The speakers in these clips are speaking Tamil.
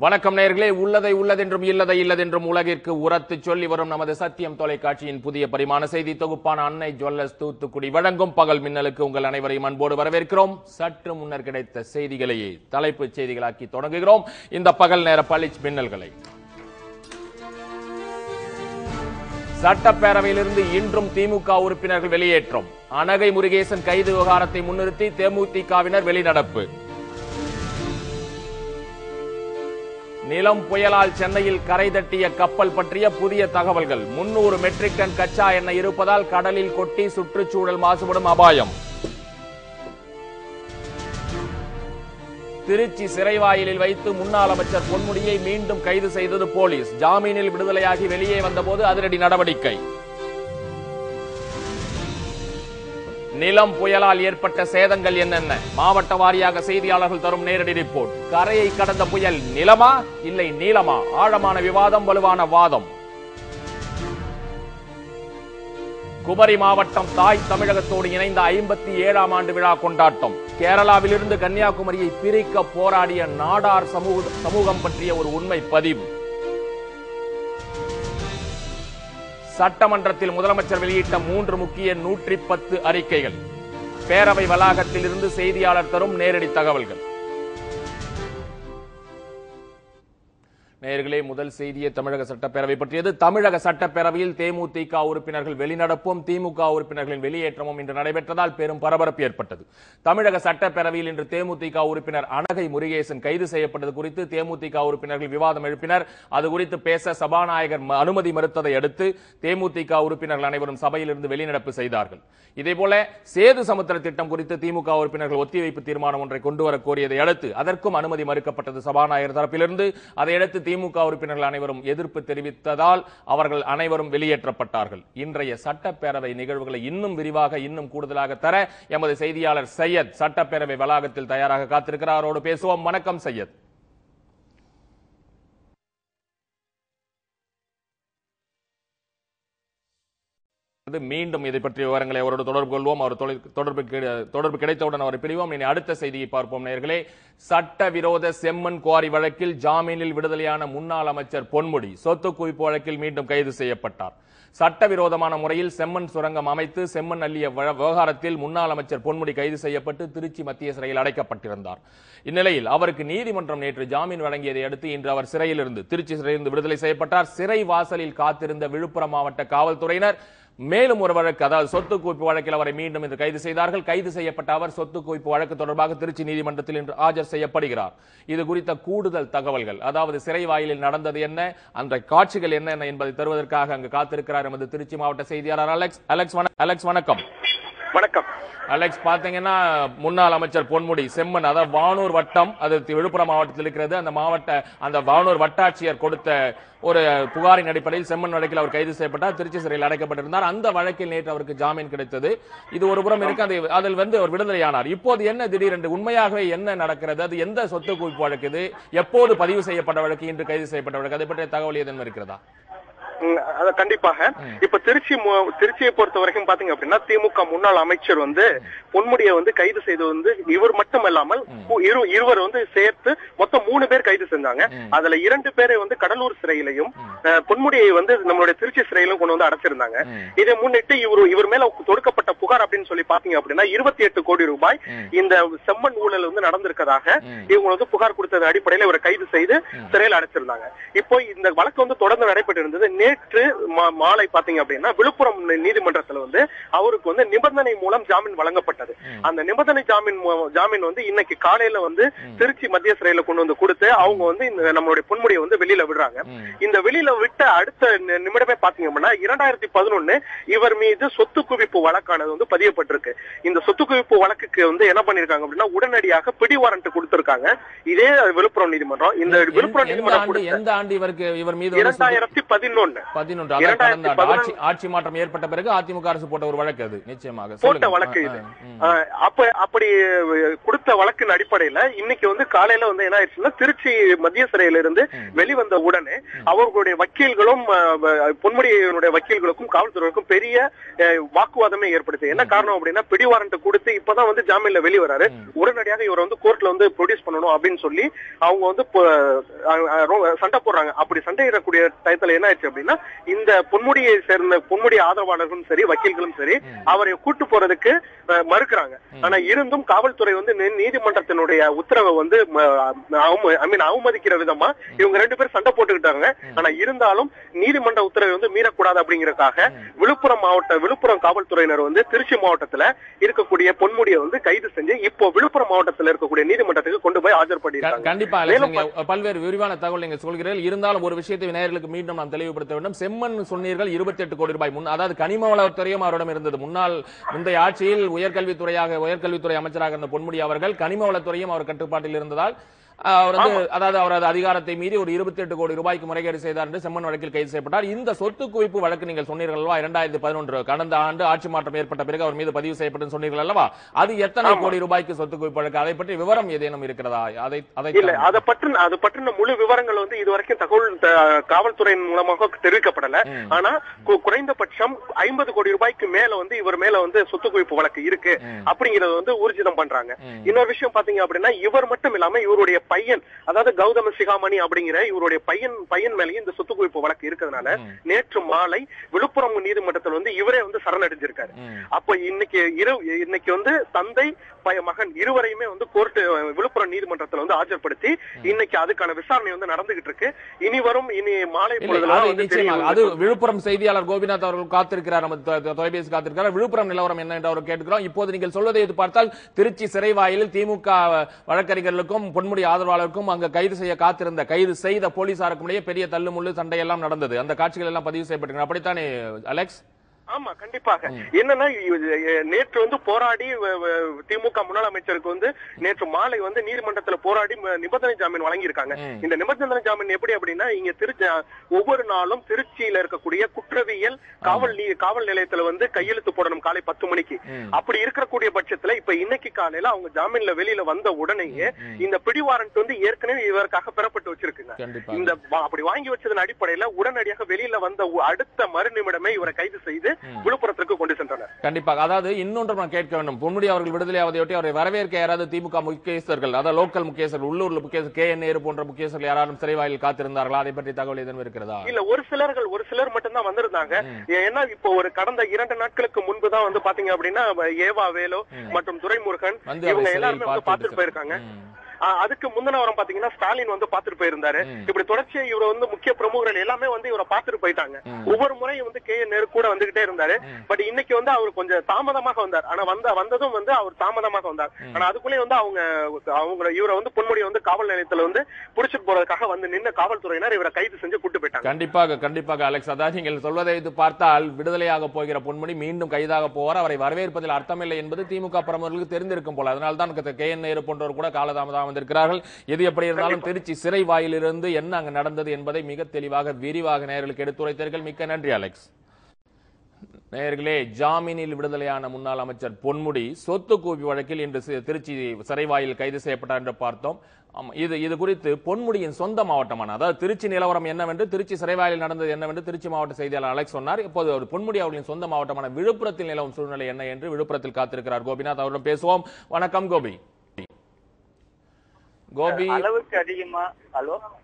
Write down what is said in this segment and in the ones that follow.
வணக்கம் நேயர்களே, உள்ளதை உள்ளதென்றும் இல்லதை இல்லதென்றும் உலகிற்கு உரத்து சொல்லி வரும் நமது சத்தியம் தொலைக்காட்சியின் புதிய பரிமாண செய்தி தொகுப்பான அன்னை ஜுவல்லர்ஸ் தூத்துக்குடி வழங்கும் பகல் மின்னலுக்கு உங்கள் அனைவரையும் அன்போடு வரவேற்கிறோம். சற்று முன்னர் கிடைத்த செய்திகளையே தலைப்புச் செய்திகளாக்கி தொடங்குகிறோம் இந்த பகல் நேர பளிச் மின்னல்களை. சட்டப்பேரவையிலிருந்து இன்றும் திமுக உறுப்பினர்கள் வெளியேற்றம். அனகை முருகேசன் கைது விவகாரத்தை முன்னிறுத்தி தேமுதிகவினர் வெளிநடப்பு. நிலம் புயலால் சென்னையில் கரை தட்டிய கப்பல் பற்றிய புதிய தகவல்கள். 300 மெட்ரிக் டன் கச்சா எண்ணெய் இருப்பதால் கடலில் கொட்டி சுற்றுச்சூழல் மாசுபடும் அபாயம். திருச்சி சிறைவாயிலில் வைத்து முன்னாள் அமைச்சர் பொன்முடியை மீண்டும் கைது செய்தது போலீஸ். ஜாமீனில் விடுதலையாகி வெளியே வந்தபோது அதிரடி நடவடிக்கை. நிலம் புயலால் ஏற்பட்ட சேதங்கள் என்னென்ன? மாவட்ட வாரியாக செய்தியாளர்கள் தரும் நேரடி ரிப்போர்ட். கரையை கடந்த புயல் நிலமா இல்லை நீளமா? ஆழமான விவாதம், வலுவான வாதம். குமரி மாவட்டம் தாய் தமிழகத்தோடு இணைந்த 57ஆம் ஆண்டு விழா கொண்டாட்டம். கேரளாவிலிருந்து கன்னியாகுமரியை பிரிக்க போராடிய நாடார் சமூகம் பற்றிய ஒரு உண்மை பதிவு. சட்டமன்றத்தில் முதலமைச்சர் வெளியிட்ட 3 முக்கிய 110 அறிக்கைகள். பேரவை வளாகத்தில் இருந்து செய்தியாளர் தரும் நேரடி தகவல்கள். நேயர்களே, முதல் செய்தியை தமிழக சட்டப்பேரவை பற்றியது. தமிழக சட்டப்பேரவையில் தேமுதிக உறுப்பினர்கள் வெளிநடப்பும் திமுக உறுப்பினர்களின் வெளியேற்றமும் இன்று நடைபெற்றதால் பெரும் பரபரப்பு ஏற்பட்டது. தமிழக சட்டப்பேரவையில் இன்று தேமுதிக உறுப்பினர் அனகை முருகேசன் கைது செய்யப்பட்டது குறித்து தேமுதிக உறுப்பினர்கள் விவாதம் எழுப்பினர். அது குறித்து பேச சபாநாயகர் அனுமதி மறுத்ததை அடுத்து தேமுதிக உறுப்பினர்கள் அனைவரும் சபையிலிருந்து வெளிநடப்பு செய்தார்கள். இதேபோல சேது சமுத்திர திட்டம் குறித்து திமுக உறுப்பினர்கள் ஒத்திவைப்பு தீர்மானம் ஒன்றை கொண்டுவர கோரியதை அடுத்து அதற்கும் அனுமதி மறுக்கப்பட்டது சபாநாயகர் தரப்பிலிருந்து. அதையடுத்து திமுக உறுப்பினர்கள் அனைவரும் எதிர்ப்பு தெரிவித்ததால் அவர்கள் அனைவரும் வெளியேற்றப்பட்டார்கள். இன்றைய சட்டப்பேரவை நிகழ்வுகளை இன்னும் விரிவாக இன்னும் கூடுதலாக தர எமது செய்தியாளர் சையத் சட்டப்பேரவை வளாகத்தில் தயாராக காத்திருக்கிறார். அவரோடு பேசுவோம். வணக்கம் சையத். மீண்டும் இதை பற்றிய விவரங்களை அவரோடு தொடர்பு கொள்வோம். அவர் தொடர்பு கிடைத்தவுடன் அவரை பிரிவோம். இனி அடுத்த செய்தியை பார்ப்போம் நேயர்களே. சட்டவிரோத செம்மண் குவாரி வழக்கில் ஜாமீனில் விடுதலையான முன்னாள் அமைச்சர் பொன்முடி சொத்து குவிப்பு வழக்கில் மீண்டும் கைது செய்யப்பட்டார். சட்டவிரோதமான முறையில் செம்மண் சுரங்கம் அமைத்து செம்மண் அள்ளிய விவகாரத்தில் முன்னாள் அமைச்சர் பொன்முடி கைது செய்யப்பட்டு திருச்சி மத்திய சிறையில் அடைக்கப்பட்டிருந்தார். இந்நிலையில் அவருக்கு நீதிமன்றம் நேற்று ஜாமீன் வழங்கியதை அடுத்து இன்று அவர் திருச்சி சிறையிலிருந்து விடுதலை செய்யப்பட்டார். சிறை வாசலில் காத்திருந்த விழுப்புரம் மாவட்ட காவல்துறையினர் மேலும் ஒரு வழக்கு, அதாவது சொத்து குவிப்பு வழக்கில் அவரை மீண்டும் இன்று கைது செய்தார்கள். கைது செய்யப்பட்ட அவர் சொத்து குவிப்பு வழக்கு தொடர்பாக திருச்சி நீதிமன்றத்தில் இன்று ஆஜர் செய்யப்படுகிறார். இது குறித்த கூடுதல் தகவல்கள், அதாவது சிறை வாயிலில் நடந்தது என்ன, அந்த காட்சிகள் என்ன என்பதை தருவதற்காக அங்கு காத்திருக்கிறார் எமது திருச்சி மாவட்ட செய்தியாளர் அலெக்ஸ். வணக்கம். வணக்கம் அலெக்ஸ். பாத்தீங்கன்னா முன்னாள் அமைச்சர் பொன்முடி செம்மன், அதாவது வானூர் வட்டம், அது விழுப்புரம் மாவட்டத்தில் இருக்கிறது. அந்த வானூர் வட்டாட்சியர் கொடுத்த ஒரு புகாரின் அடிப்படையில் செம்மன் வழக்கில் அவர் கைது செய்யப்பட்டார். திருச்சி சிறையில் அடைக்கப்பட்டிருந்தார். அந்த வழக்கில் நேற்று அவருக்கு ஜாமீன் கிடைத்தது. இது ஒரு புறம் இருக்கு. அதில் அவர் விடுதலையானார். இப்போது என்ன திடீரென்று உண்மையாகவே என்ன நடக்கிறது? அது எந்த சொத்து குவிப்பு வழக்கு? இது எப்போது பதிவு செய்யப்பட்ட வழக்கு? இன்று கைது செய்யப்பட்ட வழக்கு? அதை பற்றிய தகவல் எதுவும் இருக்கிறதா? கண்டிப்பாக. இப்ப திருச்சியை பொறுத்த வரைக்கும் பாத்தீங்க அப்படின்னா திமுக முன்னாள் அமைச்சர் பொன்முடியை கைது செய்து இவர் மட்டும் இல்லாமல் இருவர் சேர்த்து மொத்தம் 3 பேர் கைது செஞ்சாங்க. அதுல 2 பேரை கடலூர் சிறையிலையும் பொன்முடியை நம்மளுடைய திருச்சி சிறையிலும் கொண்டு அடைச்சிருந்தாங்க. இதை முன்னிட்டு இவர் மேல தொடுக்கப்பட்ட புகார் அப்படின்னு சொல்லி பாத்தீங்க அப்படின்னா 28 கோடி ரூபாய் இந்த செம்மண் ஊழல் நடந்திருக்கதாக இவங்க புகார் கொடுத்தது அடிப்படையில் இவரை கைது செய்து சிறையில் அடைச்சிருந்தாங்க. இப்போ இந்த வழக்கு தொடர்ந்து நடைபெற்று இருந்தது. நேற்று மாலை பாத்தீங்க அப்படின்னா விழுப்புரம் நீதிமன்றத்தில் அவருக்கு நிபந்தனை மூலம் ஜாமீன் வழங்கப்பட்டது. அந்த நிபந்தனை ஜாமீன் இன்னைக்கு காலையில திருச்சி மத்திய சிறையில கொண்டு கொடுத்து அவங்க நம்மளுடைய பொன்முடியை வெளியில விடுறாங்க. இந்த வெளியில விட்ட அடுத்த நிமிடமே பாத்தீங்க அப்படின்னா 2011 இவர் மீது சொத்து குவிப்பு வழக்கானது பதியப்பட்டிருக்கு. இந்த சொத்து குவிப்பு வழக்குக்கு என்ன பண்ணிருக்காங்க அப்படின்னா உடனடியாக பிடி வாரண்ட் கொடுத்திருக்காங்க. இதே விழுப்புரம் நீதிமன்றம். இந்த விழுப்புரம் நீதிமன்றம் 2011 11 ஆட்சி மாற்றம் ஏற்பட்ட பிறகு அதிமுக அரசு போட்ட ஒரு வழக்கு அது நிச்சயமாக போட்ட வழக்கு இது. அப்படி கொடுத்த வழக்கின் அடிப்படையில இன்னைக்கு வந்து காலையில வந்து என்ன ஆயிடுச்சுன்னா திருச்சி மத்திய சிறையில இருந்து வெளிவந்த உடனே அவர்களுடைய வக்கீல்களும் பொன்முடியினுடைய வக்கீல்களுக்கும் காவல்துறைக்கும் பெரிய வாக்குவாதமே ஏற்படுது. என்ன காரணம் அப்படின்னா பிடிவாரண்ட் கொடுத்து இப்பதான் வந்து ஜாமீன்ல வெளிவராரு, உடனடியாக இவர் வந்து கோர்ட்ல வந்து ப்ரொடியூஸ் பண்ணணும் அப்படின்னு சொல்லி அவங்க வந்து சண்டை போடுறாங்க. அப்படி சண்டையிடக்கூடிய டயத்துல என்ன ஆயிடுச்சு அப்படின்னா இந்த பொன்முடியை சேர்ந்த பொன்முடி ஆதரவாளர்களும் சரி வக்கீல்களும் சரி அவரை கூட்டு போறதுக்கு மறுக்கிறாங்க. ஆனா இருந்தும் காவல்துறை வந்து நீதிமன்றத்தினுடைய உத்தரவை வந்து அவமதிக்கிற விதமா இவங்க 2 பேரும் சண்டை போட்டுக்கிட்டாங்க. ஆனா இருந்தாலும் நீதிமன்ற உத்தரவை வந்து மீறக்கூடாது அப்படிங்கறதுக்காக விழுப்புரம் காவல்துறையினர் வந்து திருச்சி மாவட்டத்துல இருக்கக்கூடிய பொன்முடியை வந்து கைது செஞ்சு இப்போ விழுப்புரம் மாவட்டத்தில் இருக்கக்கூடிய நீதிமன்றத்துக்கு கொண்டு போய் ஆஜர்படுத்தியிருக்காங்க. கண்டிப்பா பல்வேறு விரிவான தகவல் நீங்க சொல்கிறீர்கள். இருந்தாலும் ஒரு விஷயத்தை நேயர்களுக்கு மீண்டும் நாம் தெளிவுபடுத்த வேண்டும். செம்மன் சொன்னீர்கள் 28 கோடி ரூபாய், அதாவது கனிம வளத்துறையும் அவரிடம் இருந்தது. முந்தைய ஆட்சியில் உயர்கல்வித்துறை அமைச்சராக இருந்த பொன்முடி அவர்கள் கனிம வளத்துறையும் அவர் கட்டுப்பாட்டில் இருந்ததால் அவர் அதாவது அவரது அதிகாரத்தை மீறி ஒரு 28 கோடி ரூபாய்க்கு முறைகேடு செய்தார் என்று செம்மன் வழக்கில் கைது செய்யப்பட்டார். இந்த சொத்து குவிப்பு வழக்கு நீங்கள் சொன்னீர்கள் 2011 கடந்த ஆண்டு ஆட்சி மாற்றம் ஏற்பட்ட பிறகு அவர் மீது பதிவு செய்யப்பட்டு சொன்னீர்கள் அல்லவா? அது எத்தனை கோடி ரூபாய்க்கு சொத்து குவிப்பு வழக்கு? அதை பற்றி விவரம் ஏதேனும் இருக்கிறதா? அதை பற்றின முழு விவரங்கள் வந்து இதுவரைக்கும் தகவல் காவல்துறையின் மூலமாக தெரிவிக்கப்படல. ஆனா குறைந்தபட்சம் 50 கோடி ரூபாய்க்கு மேல வந்து இவர் மேல வந்து சொத்து குவிப்பு வழக்கு இருக்கு அப்படிங்கறது வந்து ஊர்ஜிதம் பண்றாங்க. இன்னொரு விஷயம் பாத்தீங்க அப்படின்னா இவர் மட்டும் இல்லாம இவருடைய பையன், அதாவது கௌதம சிகாமணி அப்படிங்கிற இவருடைய பையன் மேலேயும் இந்த சொத்து குவிப்பு வழக்கு இருக்கிறதுனால நேற்று மாலை விழுப்புரம் நீதிமன்றத்தில் வந்து இவரே வந்து சரணடைஞ்சிருக்காரு. அப்ப இன்னைக்கு வந்து தந்தை மகன் இருவரையுமே வந்து கோர்ட் விழுப்புரம் நீதிமன்றத்தில் வந்து ஆஜர்படுத்தி இன்னைக்கு அதுக்கான விசாரணை வந்து நடந்துகிட்டு இருக்கு. இனி மாலை அது விழுப்புரம் செய்தியாளர் கோபிநாத் அவர்கள் காத்திருக்கிறார், நம்ம தொலைபேசி காத்திருக்கிறார். விழுப்புரம் நிலவரம் என்ன என்று அவர் கேட்டுக்கிறோம். இப்போது நீங்கள் சொல்வதை பார்த்தால் திருச்சி சிறை வாயிலில் திமுக வழக்கறிஞர்களுக்கும் பொன்முடி ஆதரவாளருக்கும் அங்க கைது செய்த போலீசாருக்கும் இடையே பெரிய தள்ளுமுள்ளு சண்டையெல்லாம் நடந்தது. அந்த காட்சிகள் எல்லாம் பதிவு செய்யப்பட்டிருக்கிறது. அப்படித்தானே அலெக்ஸ்? ஆமா, கண்டிப்பாக. என்னன்னா நேற்று வந்து போராடி திமுக முன்னாள் அமைச்சருக்கு வந்து நேற்று மாலை வந்து நீதிமன்றத்துல போராடி நிபந்தனை ஜாமீன் வழங்கியிருக்காங்க. இந்த நிபந்தனை ஜாமீன் எப்படி அப்படின்னா இங்க ஒவ்வொரு நாளும் திருச்சியில இருக்கக்கூடிய குற்றவியல் காவல் நிலையத்துல வந்து கையெழுத்து போடணும் காலை 10 மணிக்கு. அப்படி இருக்கக்கூடிய பட்சத்துல இப்ப இன்னைக்கு காலையில அவங்க ஜாமீன்ல வெளியில வந்த உடனேயே இந்த பிடி வாரண்ட் வந்து ஏற்கனவே இவருக்காக பெறப்பட்டு வச்சிருக்குங்க. இந்த அப்படி வாங்கி வச்சதன் அடிப்படையில உடனடியாக வெளியில வந்த அடுத்த மறுநிமிடமே இவரை கைது செய்து விழுப்புரத்திற்கு கொண்டு சென்றனர். கண்டிப்பாக. அதாவது இன்னொன்று நான் கேட்க வேண்டும். பொன்முடி அவர்கள் விடுதலையாவதையொட்டி அவரை வரவேற்க யாராவது திமுக முக்கியஸ்தர்கள், அதாவது லோக்கல் முக்கியஸ்தர்கள், உள்ளூர் முக்கியஸ்தர் கே என் நேரு போன்ற முக்கியஸ்தர்கள் யாரும் சிறைவாயில் காத்திருந்தார்களா? அதை பற்றி தகவல் எதுவும் இருக்கிறதா? இல்ல, ஒரு சிலர் மட்டும்தான் வந்திருந்தாங்க. ஏன்னா இப்போ ஒரு கடந்த 2 நாட்களுக்கு முன்புதான் வந்து பாத்தீங்க அப்படின்னா ஏவா வேலு மற்றும் துரைமுருகன் இவங்க எல்லாருமே வந்து பாத்துட்டு போயிருக்காங்க. அதுக்கு முந்தின வாரம் பாத்தீங்கன்னா ஸ்டாலின் வந்து பாத்துட்டு போயிருந்தாரு. இப்படி தொடர்ச்சியா இவரை வந்து முக்கிய பிரமுகர்கள் எல்லாமே வந்து இவரை பாத்துட்டு போயிட்டாங்க. ஒவ்வொரு முறையும் வந்து கே என் நேரு கூட வந்துகிட்டே இருந்தாரு. பட் இன்னைக்கு வந்து அவர் கொஞ்சம் தாமதமாக வந்தார். ஆனா வந்ததும் வந்து அவர் தாமதமாக வந்தார். ஆனா அதுக்குள்ளே வந்து அவங்க இவரை வந்து பொன்முடியை வந்து காவல் நிலையத்துல வந்து புடிச்சிட்டு போறதுக்காக வந்து நின்ன காவல்துறையினர் இவரை கைது செஞ்சு கூட்டு போயிட்டாங்க. கண்டிப்பாக அலெக்ஸ். அதாவது நீங்கள் சொல்வதை பார்த்தால் விடுதலையாக போகிற பொன்முடி மீண்டும் கைதாக போவார். அவரை வரவேற்பதில் அர்த்தமில்லை என்பது திமுக பிரமுகர்களுக்கு தெரிந்திருக்கும் போல. அதனால்தான் கே என் நேரு போன்றவர் கூட காலதாமதம் வந்திருக்கிறார்கள். எது எப்படி இருந்தாலும் திருச்சி சிறை வாயிலிருந்து என்ன அங்கு நடந்தது என்பதை மிக தெளிவாக விரிவாக நேயர்களுக்கு எடுத்துரைத்தீர்கள். மிக்க நன்றி அலெக்ஸ். நேயர்களே, ஜாமீனில் விடுதலையான முன்னாள் அமைச்சர் பொன்முடி சொத்து குவிப்பு வழக்கில் இன்று திருச்சி சிறைவாயில் கைது செய்யப்பட்டார் என்று பார்த்தோம். இது குறித்து பொன்முடியின் சொந்த மாவட்டமான, அதாவது திருச்சி நிலவரம் என்னவென்று, திருச்சி சிறைவாயில் நடந்தது என்னவென்று திருச்சி மாவட்ட செய்தியாளர் அலெக்ஸ் சொன்னார். இப்போது பொன்முடி அவர்களின் சொந்த மாவட்டமான விழுப்புரத்தில் நிலவும் சூழ்நிலை என்ன என்று விழுப்புரத்தில் காத்திருக்கிறார் கோபிநாத். அவரிடம் பேசுவோம். வணக்கம் கோபி. அளவுக்கு அதிகமா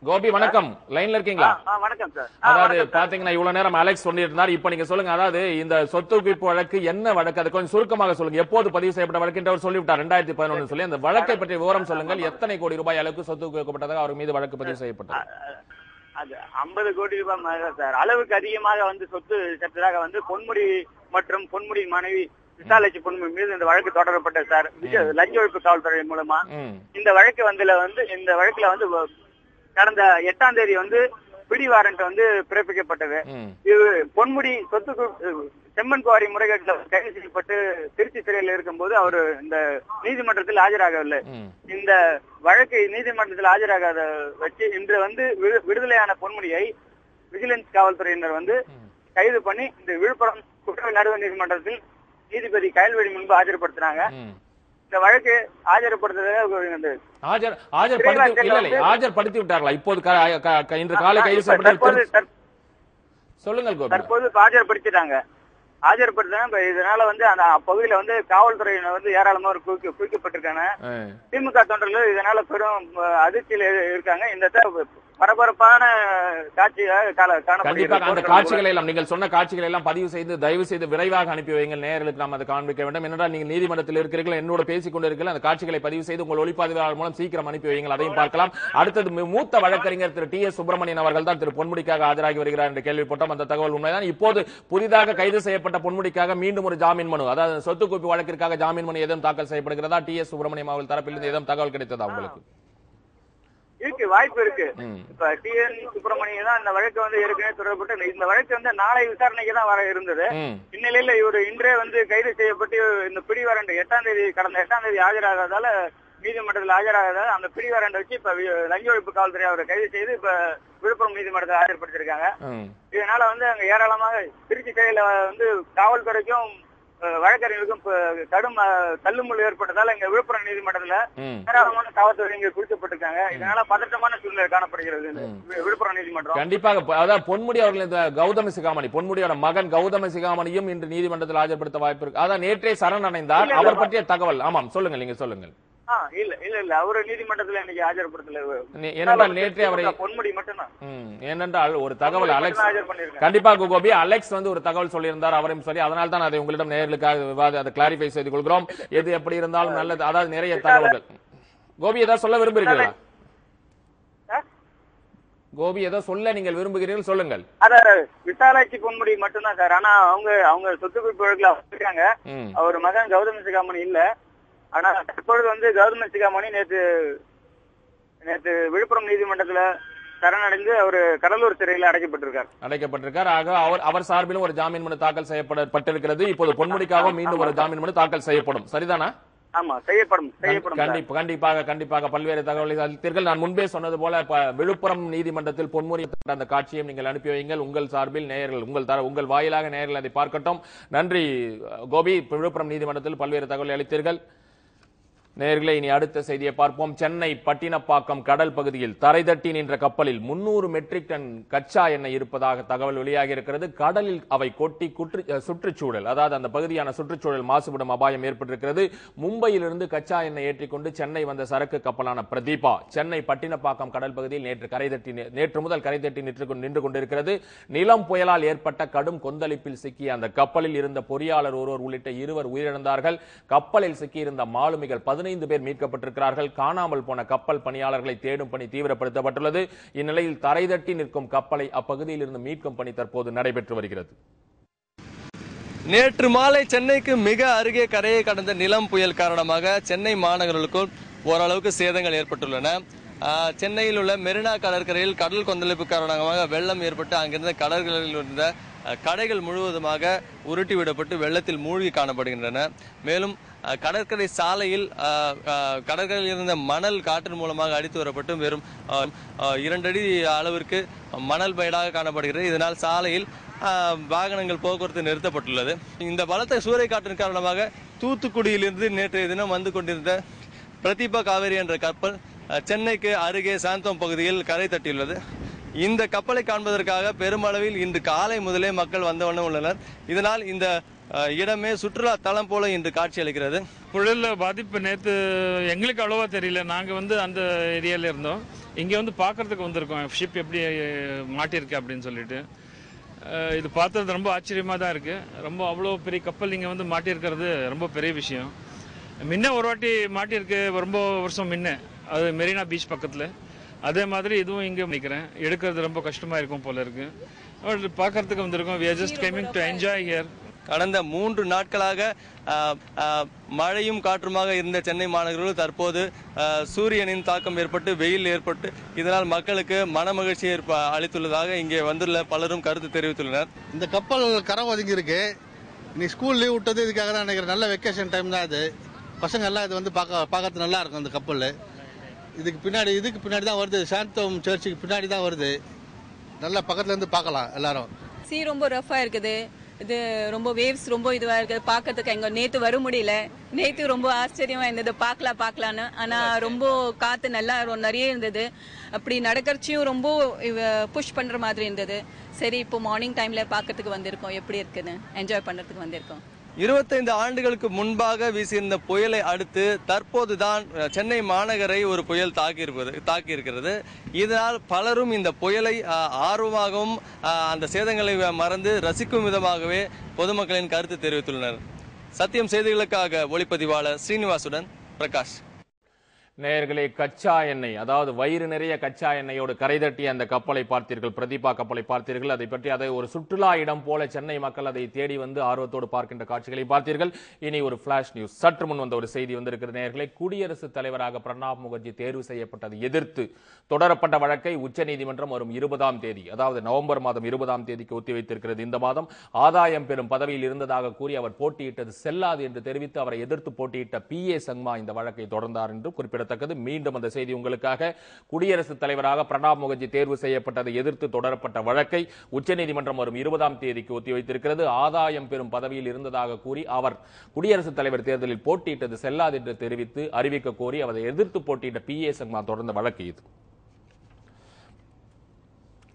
கோபி வணக்கம், லைன்ல இருக்கீங்களா? வணக்கம் சார். அதாவது பாத்தீங்கன்னா இவ்வளவு நேரம் அலெக்ஸ் சொல்லியிருந்தார். இப்ப நீங்க சொல்லுங்க, அதாவது இந்த சொத்து குவிப்பு வழக்கு என்ன வழக்கு, அது கொஞ்சம் சுருக்கமாக சொல்லுங்க. எப்போது பதிவு செய்யப்பட்ட வழக்கு என்று அவர் சொல்லிவிட்டார், 2011 சொல்லி. அந்த வழக்கை பற்றி விவரம் சொல்லுங்கள். எத்தனை கோடி ரூபாய் அளவுக்கு சொத்து குவிக்கப்பட்டதாக அவர் மீது வழக்கு பதிவு செய்யப்பட்டது? அது 50 கோடி ரூபாய் சார். அளவுக்கு அதிகமாக வந்து சொத்து சட்டதாக வந்து பொன்முடி மற்றும் பொன்முடி மனைவி விசாலாட்சி பொன்முடி மீது இந்த வழக்கு தொடரப்பட்ட சார். லஞ்ச ஒழிப்பு காவல்துறை மூலமா இந்த வழக்கு இந்த வழக்குல வந்து கடந்த 8ஆம் தேதி வந்து பிடி வாரண்ட் வந்து பிறப்பிக்கப்பட்டது. இது பொன்முடி சொத்து செம்மன் குவாரி முறைகேட்டுல கைது செய்யப்பட்டு திருச்சி சிறையில் இருக்கும்போது அவர் இந்த நீதிமன்றத்தில் ஆஜராகவில்லை. இந்த வழக்கு நீதிமன்றத்தில் ஆஜராகாத வச்சு இன்று வந்து விடுதலையான பொன்முடியை விஜிலன்ஸ் காவல்துறையினர் வந்து கைது பண்ணி இந்த விழுப்புரம் குற்றவியல் நடுவர் நீதிமன்றத்தில் நீதிபதி கயல்வெளி முன்பு ஆஜர்படுத்தினாங்க. இந்த வழக்கு ஆஜர்படுத்தி விட்டார்களா? இப்போது இன்று காலை கைது செய்யப்பட்ட சொல்லுங்கள். தற்போது ஆஜர்படுத்திட்டாங்க. இதனால வந்து அந்த பகுதியில வந்து காவல்துறையினர் வந்து ஏராளமா குவிக்கப்பட்டிருக்காங்க. திமுக தொண்டர்கள் இதனால பெரும் அதிர்ச்சியில் இருக்காங்க. இந்த பரபரப்பான அந்த காட்சிகளை எல்லாம் நீங்கள் சொன்ன காட்சிகளை எல்லாம் பதிவு செய்து தயவு செய்து விரைவாக அனுப்பி வைங்கள். நேயர்களுக்கு நாம் அதை காண்பிக்க வேண்டும். என்னென்றால் நீங்கள் நீதிமன்றத்தில் இருக்கிறீர்கள், என்னோட பேசிக் கொண்டிருக்கிறீர்கள். அந்த காட்சிகளை பதிவு செய்து உங்கள் ஒளிப்பதிவாளர் மூலம் சீக்கிரம் அனுப்பி வைங்கள். அதையும் பார்க்கலாம். அடுத்தது மூத்த வழக்கறிஞர் திரு டி எஸ் சுப்பிரமணியன் அவர்கள் தான் திரு பொன்முடிக்காக ஆஜராகி வருகிறார் என்று கேள்விப்பட்டோம். அந்த தகவல் உண்மைதான். இப்போது புதிதாக கைது செய்யப்பட்ட பொன்முடிக்காக மீண்டும் ஒரு ஜாமீன் மனு, அதாவது சொத்து குவிப்பு வழக்கிற்காக ஜாமீன் மனு எதுவும் தாக்கல் செய்யப்படுகிறதா? டி எஸ் சுப்பிரமணியம் அவர்கள் தரப்பிலிருந்து எதுவும் தகவல் கிடைத்ததா உங்களுக்கு? இருக்கு, வாய்ப்பு இருக்கு. இப்ப டி என் சுப்பிரமணியம் தான் இந்த வழக்கு வந்து ஏற்கனவே தொடரப்பட்டு இந்த வழக்கு வந்து நாளை விசாரணைக்கு தான் வர இருந்தது. இந்நிலையில இவர் இன்றே வந்து கைது செய்யப்பட்டு இந்த பிடிவாரண்ட் கடந்த 8ஆம் தேதி ஆஜராகாதால நீதிமன்றத்தில் ஆஜராகாதால அந்த பிடிவாரண்டை வச்சு இப்ப லஞ்ச ஒழிப்பு காவல்துறை அவரை கைது செய்து இப்ப விழுப்புரம் நீதிமன்றத்தில் ஆஜர்படுத்திருக்காங்க. இதனால வந்து அங்க ஏராளமாக திருச்சி சிறையில வந்து காவல்துறைக்கும் வழக்கறிஞருக்கும் கடும் தள்ளுமுள் ஏற்பட்டதால இங்க விழுப்புரம் நீதிமன்றத்துல ஏராளமான காவல்துறை இங்க குறிக்கப்பட்டிருக்காங்க. இதனால பதட்டமான சூழ்நிலை காணப்படுகிறது விழுப்புரம் நீதிமன்றம். கண்டிப்பாக. அதாவது பொன்முடி அவர்கள் கௌதம சிகாமணி, பொன்முடியோட மகன் கௌதம சிகாமணியும் இன்று நீதிமன்றத்தில் ஆஜர்படுத்த வாய்ப்பு இருக்கு. அதான் நேற்றே சரணடைந்தார். அவர் பற்றிய தகவல். ஆமாம், சொல்லுங்கள், நீங்க சொல்லுங்கள். இல்ல அவரு நீதிமன்றத்துல இன்னைக்கு ஆஜர்படுத்தல. ஏனென்றால் நேற்றே அவரை பொன்முடி மட்டும்தான். ஏனென்றால் ஒரு தகவல் அலெக்ஸ் கண்டிப்பாக கோபி அலெக்ஸ் வந்து ஒரு தகவல் சொல்லியிருந்தார் அவரையும் சொல்லி, அதனால தான் அதை உங்களிடம் நேயர்களுக்காக அதை கிளாரிஃபை செய்து கொள்கிறோம். எது எப்படி இருந்தாலும் நல்லது. அதாவது நிறைய தகவல்கள். கோபி ஏதாவது சொல்ல விரும்புகிறீர்களா? கோபி ஏதோ சொல்ல நீங்கள் விரும்புகிறீர்கள், சொல்லுங்கள். விசாலாட்சி பொன்முடி மட்டும்தான் சார். ஆனா அவங்க சொத்து குவிப்பு வழக்குல இருக்காங்க. அவர் மகன் கௌதம சிகாமணி இல்ல. ஆனா தற்பொழுது வந்து கௌதம சிகாமணி நேற்று விழுப்புரம் நீதிமன்றத்துல சரணடைந்து அவர் கடலூர் சிறையில் அடைக்கப்பட்டிருக்கார். ஆக அவர் சார்பிலும் ஒரு ஜாமீன் மனு தாக்கல் செய்யப்பட்டிருக்கிறது. இப்போது பொன்முடிக்காக மீண்டும் ஒரு ஜாமீன் மனு தாக்கல் செய்யப்படும். சரிதானா? ஆமா, செய்யப்படும். கண்டிப்பாக பல்வேறு தகவல்களை அளித்தீர்கள். நான் முன்பே சொன்னது போல விழுப்புரம் நீதிமன்றத்தில் பொன்முடி அந்த காட்சியை நீங்கள் அனுப்பி வையுங்கள். உங்கள் சார்பில் நேயர்கள் உங்கள் வாயிலாக நேயர்கள் அதை பார்க்கட்டும். நன்றி கோபி. விழுப்புரம் நீதிமன்றத்தில் பல்வேறு தகவலை அளித்தீர்கள். நேயர்களே, இனி அடுத்த செய்தியை பார்ப்போம். சென்னை பட்டினப்பாக்கம் கடல் பகுதியில் தரை தட்டி நின்ற கப்பலில் 300 மெட்ரிக் டன் கச்சா எண்ணெய் இருப்பதாக தகவல் வெளியாகி இருக்கிறது. கடலில் அவை கொட்டி சுற்றுச்சூழல், அதாவது அந்த பகுதியான சுற்றுச்சூழல் மாசுபடும் அபாயம் ஏற்பட்டிருக்கிறது. மும்பையிலிருந்து கச்சா எண்ணெய் ஏற்றிக்கொண்டு சென்னை வந்த சரக்கு கப்பலான பிரதீபா சென்னை பட்டினப்பாக்கம் கடல் பகுதியில் நேற்று முதல் கரை தட்டி நின்று கொண்டிருக்கிறது. நிலம் புயலால் ஏற்பட்ட கடும் கொந்தளிப்பில் சிக்கிய அந்த கப்பலில் இருந்த பொறியாளர் ஒருவர் உள்ளிட்ட 2 உயிரிழந்தார்கள். கப்பலில் சிக்கியிருந்த மாலுமிகள் 15 பேர் மீட்கப்பட்டிருக்கிறார்கள். காணாமல் போன கப்பல் பணியாளர்களை தேடும் பணி தீவிரப்படுத்தப்பட்டுள்ளது. இந்நிலையில் தரை தட்டி நிற்கும் கப்பலை அப்பகுதியில் இருந்து மீட்கும் பணி தற்போது நடைபெற்று வருகிறது. நேற்று மாலை சென்னைக்கு மிக அருகே கரையை கடந்த நிலம் புயல் காரணமாக சென்னை மாநகருக்குள் ஓரளவுக்கு சேதங்கள் ஏற்பட்டுள்ளன. சென்னையில் உள்ள மெரினா கடற்கரையில் கடல் கொந்தளிப்பு காரணமாக வெள்ளம் ஏற்பட்டு அங்கிருந்த கடற்கரையில் இருந்த கடைகள் முழுவதுமாக உருட்டிவிடப்பட்டு வெள்ளத்தில் மூழ்கி காணப்படுகின்றன. மேலும் கடற்கரை சாலையில் கடற்கரையில் இருந்த மணல் காற்றின் மூலமாக அடித்து வரப்பட்டு வெறும் 2 அடி அளவிற்கு மணல் பயிராக காணப்படுகிறது. இதனால் சாலையில் வாகனங்கள் போக்குவரத்து நிறுத்தப்பட்டுள்ளது. இந்த பலத்த சூறை காற்றின் காரணமாக தூத்துக்குடியிலிருந்து நேற்றைய தினம் வந்து கொண்டிருந்த பிரதீபா காவேரி என்ற கப்பல் சென்னைக்கு அருகே சாந்தோம் பகுதியில் கரை தட்டியுள்ளது. இந்த கப்பலை காண்பதற்காக பெருமளவில் இன்று காலை முதலே மக்கள் வந்தவண்ணம் உள்ளனர். இதனால் இந்த இடமே சுற்றுலா தலம் போல இன்று காட்சி அளிக்கிறது. புயல்ல பாதிப்பு நேற்று எங்களுக்கு அவ்வளவா தெரியல. நாங்க வந்து அந்த ஏரியால இருந்தோம். இங்க வந்து பாக்குறதுக்கு வந்திருக்கோம் ஷிப் எப்படி மாட்டிருக்கு அப்படின்னு சொல்லிட்டு. இது பார்த்தது ரொம்ப ஆச்சரியமா தான் இருக்கு. ரொம்ப அவ்வளோ பெரிய கப்பல் இங்க வந்து மாட்டிருக்கிறது ரொம்ப பெரிய விஷயம். முன்ன ஒரு வாட்டி மாட்டிருக்கு, ரொம்ப வருஷம் முன்ன, அது மெரினா பீச் பக்கத்துல. அதே மாதிரி இதுவும் இங்க நினைக்கிறேன். எடுக்கிறது ரொம்ப கஷ்டமா இருக்கும் போல இருக்கு. பார்க்கறதுக்கு வந்திருக்கோம். we are just coming to enjoy here. கடந்த 3 நாட்களாக மழையும் காற்றுமாக இருந்த சென்னை மாநகரில் தற்போது சூரியனின் தாக்கம் ஏற்பட்டு வெயில் ஏற்பட்டு இதனால் மக்களுக்கு மன மகிழ்ச்சியை அளித்துள்ளதாக இங்கே வந்துள்ள பலரும் கருத்து தெரிவித்துள்ளனர். இந்த கப்பல் கரை ஒதுங்கி இருக்கு. இன்னைக்கு ஸ்கூல் லீவ் விட்டது இதுக்காக தான் நினைக்கிறேன். நல்ல வெக்கேஷன் டைம் தான் இது. பசங்க எல்லாம் இது வந்து பார்க்கறது நல்லா இருக்கும். இந்த கப்பல் இதுக்கு பின்னாடி தான் வருது. சாந்தோம் சர்ச்சுக்கு பின்னாடி தான் வருது. நல்லா பக்கத்துல இருந்து பார்க்கலாம் எல்லாரும். சி ரொம்ப ரஃபா இருக்குது, இது ரொம்ப வேவ்ஸ் ரொம்ப இதுவா இருக்குது பாக்கிறதுக்கு. எங்க நேத்து வர முடியல, நேத்து ரொம்ப ஆச்சரியமா இருந்தது பார்க்கலான்னு. ஆனா ரொம்ப காத்து நல்லா நிறைய இருந்தது, அப்படி நடக்கிறச்சியும் ரொம்ப புஷ் பண்ற மாதிரி இருந்தது. சரி இப்போ மார்னிங் டைம்ல பாக்கிறதுக்கு வந்திருக்கோம், எப்படி இருக்குன்னு என்ஜாய் பண்றதுக்கு வந்திருக்கோம். 25 ஆண்டுகளுக்கு முன்பாக வீசியிருந்த புயலை அடுத்து தற்போதுதான் சென்னை மாநகரை ஒரு புயல் தாக்கி இருக்கிறது. இதனால் பலரும் இந்த புயலை ஆர்வமாகவும் அந்த சேதங்களை மறந்து ரசிக்கும் விதமாகவே பொதுமக்களின் கருத்து தெரிவித்துள்ளனர். சத்தியம் செய்திகளுக்காக ஒளிப்பதிவாளர் ஸ்ரீனிவாசுடன் பிரகாஷ். நேயர்களே, கச்சா எண்ணெய், அதாவது வயிறு நிறைய கச்சா எண்ணெயோடு கரைதட்டிய அந்த கப்பலை பார்த்தீர்கள், பிரதீபா கப்பலை பார்த்தீர்கள். அதை பற்றி அதை ஒரு சுற்றுலா இடம் போல சென்னை மக்கள் அதை தேடி வந்து ஆர்வத்தோடு பார்க்கின்ற காட்சிகளை பார்த்தீர்கள். இனி ஒரு பிளாஷ் நியூஸ். சற்று முன் வந்த ஒரு செய்தி வந்திருக்கிறது நேயர்களே. குடியரசுத் தலைவராக பிரணாப் முகர்ஜி தேர்வு செய்யப்பட்டதை எதிர்த்து தொடரப்பட்ட வழக்கை உச்சநீதிமன்றம் வரும் 20ஆம் தேதி, அதாவது நவம்பர் மாதம் 20ஆம் தேதிக்கு ஒத்திவைத்திருக்கிறது. இந்த மாதம் ஆதாயம் பெறும் பதவியில் இருந்ததாக கூறி அவர் போட்டியிட்டது செல்லாது என்று தெரிவித்து அவரை எதிர்த்து போட்டியிட்ட PA சங்மா இந்த வழக்கை தொடர்ந்தார் என்று குறிப்பிட. மீண்டும் அந்த செய்தி உங்களுக்காக. குடியரசுத் தலைவராக பிரணாப் முகர்ஜி தேர்வு செய்யப்பட்டதை எதிர்த்து தொடரப்பட்ட வழக்கை உச்சநீதிமன்றம் வரும் 20ஆம் தேதிக்கு ஒத்திவைத்திருக்கிறது. ஆதாயம் பெறும் பதவியில் இருந்ததாக கூறி அவர் குடியரசுத் தலைவர் தேர்தலில் போட்டியிட்டது செல்லாது என்று தெரிவித்து அறிவிக்க கோரி அவரை எதிர்த்து போட்டியிட்ட PA சங்மா தொடர்ந்த வழக்கு இது.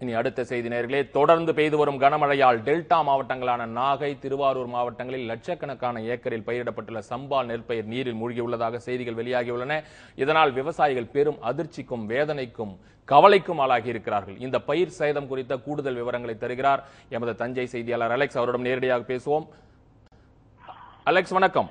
இனி அடுத்த செய்தி நேயர்களே. தொடர்ந்து பெய்து வரும் கனமழையால் டெல்டா மாவட்டங்களான நாகை, திருவாரூர் மாவட்டங்களில் லட்சக்கணக்கான ஏக்கரில் பயிரிடப்பட்டுள்ள சம்பா நெற்பயிர் நீரில் மூழ்கியுள்ளதாக செய்திகள் வெளியாகியுள்ளன. இதனால் விவசாயிகள் பெரும் அதிர்ச்சிக்கும் வேதனைக்கும் கவலைக்கும் ஆளாகி இருக்கிறார்கள். இந்த பயிர் சேதம் குறித்த கூடுதல் விவரங்களை தருகிறார் எமது தஞ்சை செய்தியாளர் அலெக்ஸ். அவரிடம் நேரடியாக பேசுவோம். அலெக்ஸ் வணக்கம்.